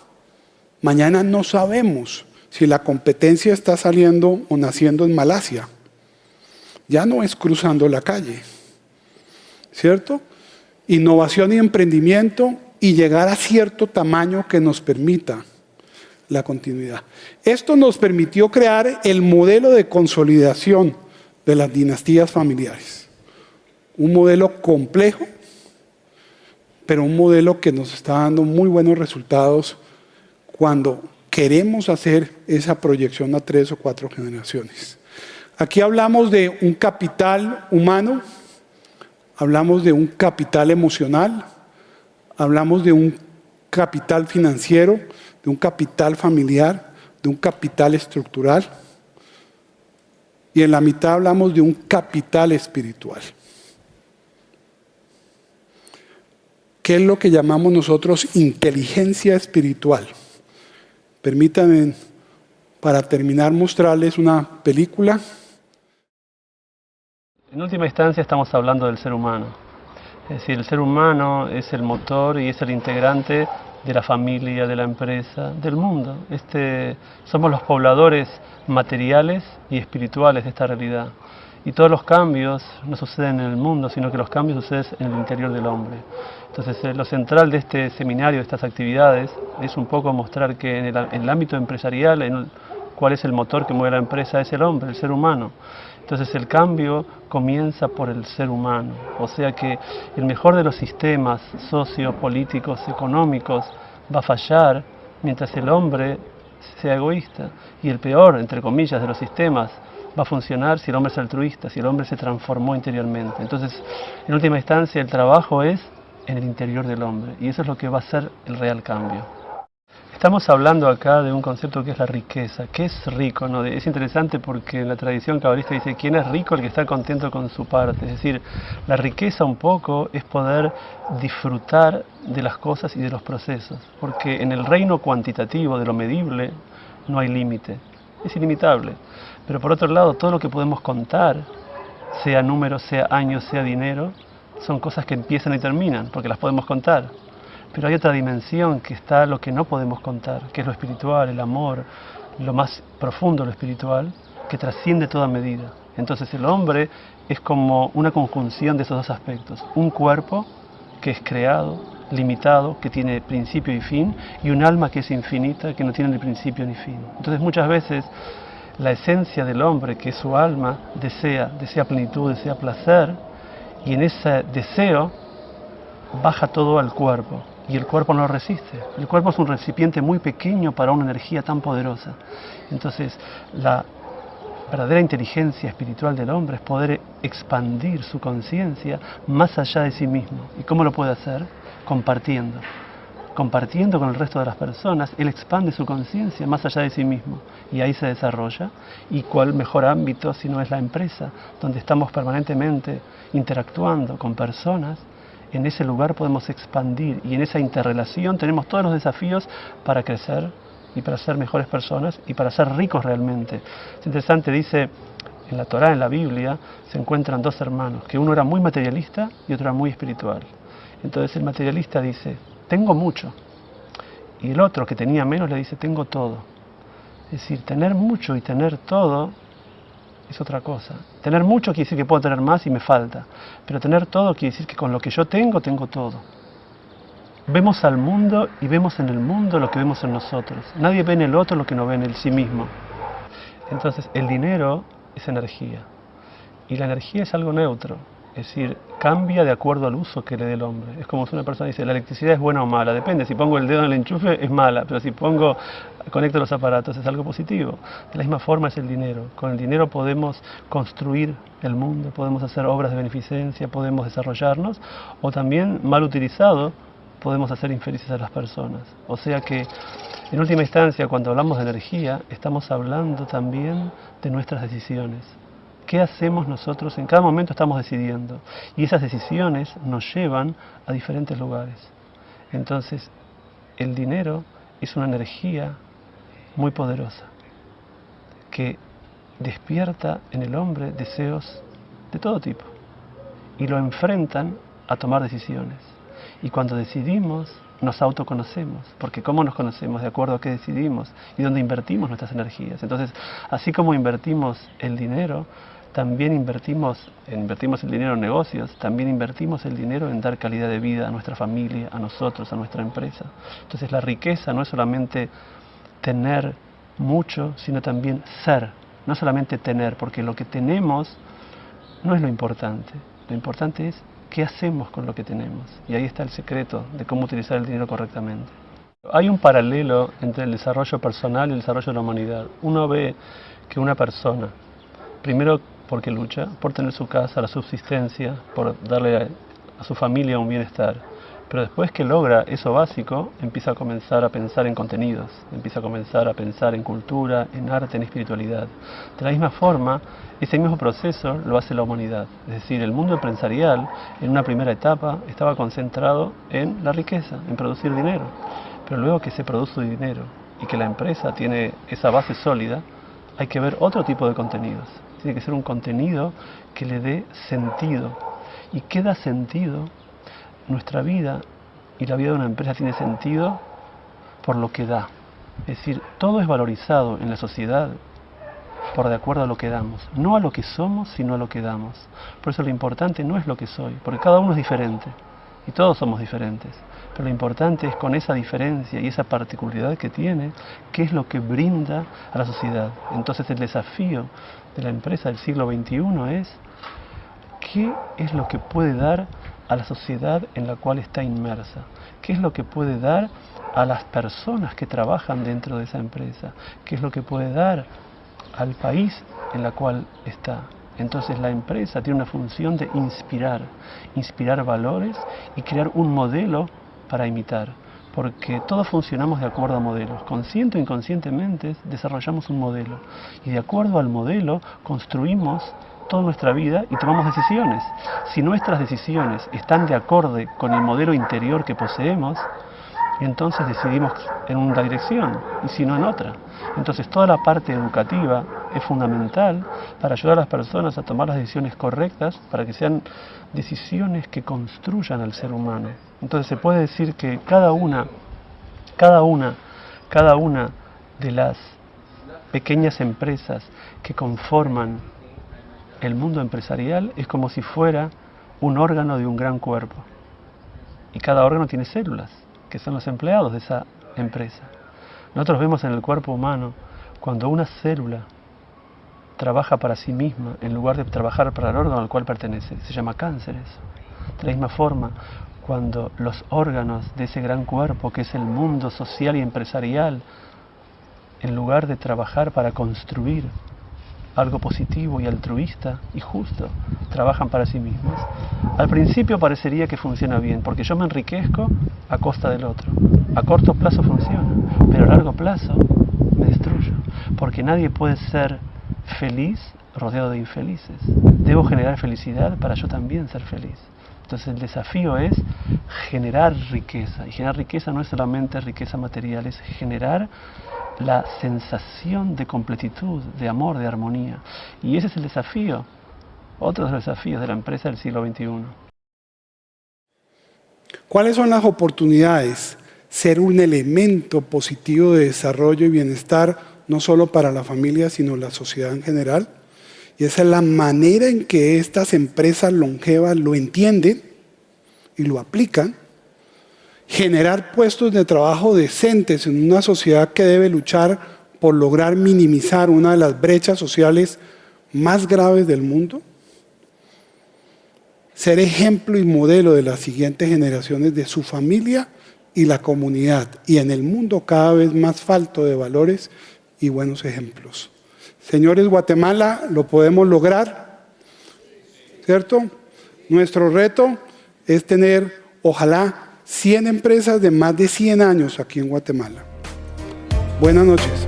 mañana no sabemos si la competencia está saliendo o naciendo en Malasia. Ya no es cruzando la calle, ¿cierto? Innovación y emprendimiento y llegar a cierto tamaño que nos permita la continuidad. Esto nos permitió crear el modelo de consolidación de las dinastías familiares. Un modelo complejo, pero un modelo que nos está dando muy buenos resultados cuando queremos hacer esa proyección a 3 o 4 generaciones. Aquí hablamos de un capital humano, hablamos de un capital emocional, hablamos de un capital financiero, de un capital familiar, de un capital estructural. y en la mitad hablamos de un capital espiritual. ¿Qué es lo que llamamos nosotros inteligencia espiritual? Permítanme, para terminar, mostrarles una película. En última instancia estamos hablando del ser humano. Es decir, el ser humano es el motor y es el integrante de la familia, de la empresa, del mundo. Somos los pobladores materiales y espirituales de esta realidad. Y todos los cambios no suceden en el mundo, sino que los cambios suceden en el interior del hombre. Entonces, lo central de este seminario, de estas actividades, es un poco mostrar que en el ámbito empresarial, cuál es el motor que mueve la empresa, es el hombre, el ser humano. Entonces el cambio comienza por el ser humano, o sea que el mejor de los sistemas sociopolíticos, económicos, va a fallar mientras el hombre sea egoísta, y el peor, entre comillas, de los sistemas va a funcionar si el hombre es altruista, si el hombre se transformó interiormente. Entonces, en última instancia, el trabajo es en el interior del hombre, y eso es lo que va a ser el real cambio. Estamos hablando acá de un concepto que es la riqueza. ¿Qué es rico? ¿No? Es interesante porque en la tradición cabalista dice, ¿quién es rico? El que está contento con su parte. Es decir, la riqueza un poco es poder disfrutar de las cosas y de los procesos. Porque en el reino cuantitativo de lo medible no hay límite. Es ilimitable. Pero por otro lado, todo lo que podemos contar, sea números, sea años, sea dinero, son cosas que empiezan y terminan, porque las podemos contar. Pero hay otra dimensión que está lo que no podemos contar, que es lo espiritual, el amor, lo más profundo, lo espiritual, que trasciende toda medida. Entonces el hombre es como una conjunción de esos dos aspectos. Un cuerpo que es creado, limitado, que tiene principio y fin, y un alma que es infinita, que no tiene ni principio ni fin. Entonces muchas veces la esencia del hombre, que es su alma, desea plenitud, desea placer, y en ese deseo baja todo al cuerpo. Y el cuerpo no lo resiste. El cuerpo es un recipiente muy pequeño para una energía tan poderosa. Entonces, la verdadera inteligencia espiritual del hombre es poder expandir su conciencia más allá de sí mismo. ¿Y cómo lo puede hacer? Compartiendo. Compartiendo con el resto de las personas, él expande su conciencia más allá de sí mismo. Y ahí se desarrolla. ¿Y cuál mejor ámbito si no es la empresa, donde estamos permanentemente interactuando con personas? En ese lugar podemos expandir y en esa interrelación tenemos todos los desafíos para crecer y para ser mejores personas y para ser ricos realmente. Es interesante, dice en la Torá, en la Biblia, se encuentran dos hermanos, que uno era muy materialista y otro era muy espiritual. Entonces el materialista dice, tengo mucho, y el otro que tenía menos le dice, tengo todo. Es decir, tener mucho y tener todo es otra cosa. Tener mucho quiere decir que puedo tener más y me falta, pero tener todo quiere decir que con lo que yo tengo, tengo todo. Vemos al mundo y vemos en el mundo lo que vemos en nosotros. Nadie ve en el otro lo que no ve en el sí mismo. Entonces, el dinero es energía, y la energía es algo neutro. Es decir, cambia de acuerdo al uso que le dé el hombre. Es como si una persona dice, la electricidad es buena o mala. Depende, si pongo el dedo en el enchufe es mala, pero si conecto los aparatos es algo positivo. De la misma forma es el dinero. Con el dinero podemos construir el mundo, podemos hacer obras de beneficencia, podemos desarrollarnos, o también, mal utilizado, podemos hacer infelices a las personas. O sea que, en última instancia, cuando hablamos de energía, estamos hablando también de nuestras decisiones. ¿Qué hacemos nosotros? En cada momento estamos decidiendo, y esas decisiones nos llevan a diferentes lugares. Entonces, el dinero es una energía muy poderosa que despierta en el hombre deseos de todo tipo y lo enfrentan a tomar decisiones. Y cuando decidimos, nos autoconocemos, porque ¿cómo nos conocemos? De acuerdo a qué decidimos y dónde invertimos nuestras energías. Entonces, así como invertimos el dinero, también invertimos el dinero en negocios, también invertimos el dinero en dar calidad de vida a nuestra familia, a nosotros, a nuestra empresa. Entonces, la riqueza no es solamente tener mucho, sino también ser, no solamente tener, porque lo que tenemos no es lo importante es qué hacemos con lo que tenemos, y ahí está el secreto de cómo utilizar el dinero correctamente. Hay un paralelo entre el desarrollo personal y el desarrollo de la humanidad. Uno ve que una persona, primero porque lucha por tener su casa, la subsistencia, por darle a su familia un bienestar, Pero después que logra eso básico, empieza a comenzar a pensar en contenidos, empieza a comenzar a pensar en cultura, en arte, en espiritualidad. De la misma forma, ese mismo proceso lo hace la humanidad. Es decir, el mundo empresarial, en una primera etapa, estaba concentrado en la riqueza, en producir dinero. Pero luego que se produce dinero y que la empresa tiene esa base sólida, hay que ver otro tipo de contenidos. Tiene que ser un contenido que le dé sentido. ¿Y qué da sentido? Nuestra vida y la vida de una empresa tiene sentido por lo que da. Es decir, todo es valorizado en la sociedad por de acuerdo a lo que damos. No a lo que somos, sino a lo que damos. Por eso lo importante no es lo que soy, porque cada uno es diferente. Y todos somos diferentes. Pero lo importante es con esa diferencia y esa particularidad que tiene, qué es lo que brinda a la sociedad. Entonces el desafío de la empresa del siglo XXI es qué es lo que puede dar a la sociedad en la cual está inmersa, qué es lo que puede dar a las personas que trabajan dentro de esa empresa, qué es lo que puede dar al país en la cual está. Entonces la empresa tiene una función de inspirar valores y crear un modelo para imitar, porque todos funcionamos de acuerdo a modelos, consciente o inconscientemente desarrollamos un modelo y de acuerdo al modelo construimos toda nuestra vida y tomamos decisiones. Si nuestras decisiones están de acuerdo con el modelo interior que poseemos, entonces decidimos en una dirección y si no en otra. Entonces toda la parte educativa es fundamental para ayudar a las personas a tomar las decisiones correctas para que sean decisiones que construyan al ser humano. Entonces se puede decir que cada una de las pequeñas empresas que conforman el mundo empresarial es como si fuera un órgano de un gran cuerpo. Y cada órgano tiene células, que son los empleados de esa empresa. Nosotros vemos en el cuerpo humano, cuando una célula trabaja para sí misma, en lugar de trabajar para el órgano al cual pertenece, se llama cáncer eso. De la misma forma, cuando los órganos de ese gran cuerpo, que es el mundo social y empresarial, en lugar de trabajar para construir algo positivo y altruista y justo, trabajan para sí mismos. Al principio parecería que funciona bien, porque yo me enriquezco a costa del otro. A corto plazo funciona, pero a largo plazo me destruyo, porque nadie puede ser feliz rodeado de infelices. Debo generar felicidad para yo también ser feliz. Entonces el desafío es generar riqueza, y generar riqueza no es solamente riqueza material, es generar la sensación de completitud, de amor, de armonía. Y ese es el desafío, otro de los desafíos de la empresa del siglo XXI. ¿Cuáles son las oportunidades? Ser un elemento positivo de desarrollo y bienestar, no solo para la familia, sino la sociedad en general. Y esa es la manera en que estas empresas longevas lo entienden y lo aplican. Generar puestos de trabajo decentes en una sociedad que debe luchar por lograr minimizar una de las brechas sociales más graves del mundo. Ser ejemplo y modelo de las siguientes generaciones de su familia y la comunidad. Y en el mundo cada vez más falto de valores y buenos ejemplos. Señores, Guatemala, lo podemos lograr, ¿cierto? Nuestro reto es tener, ojalá, 100 empresas de más de 100 años aquí en Guatemala. Buenas noches.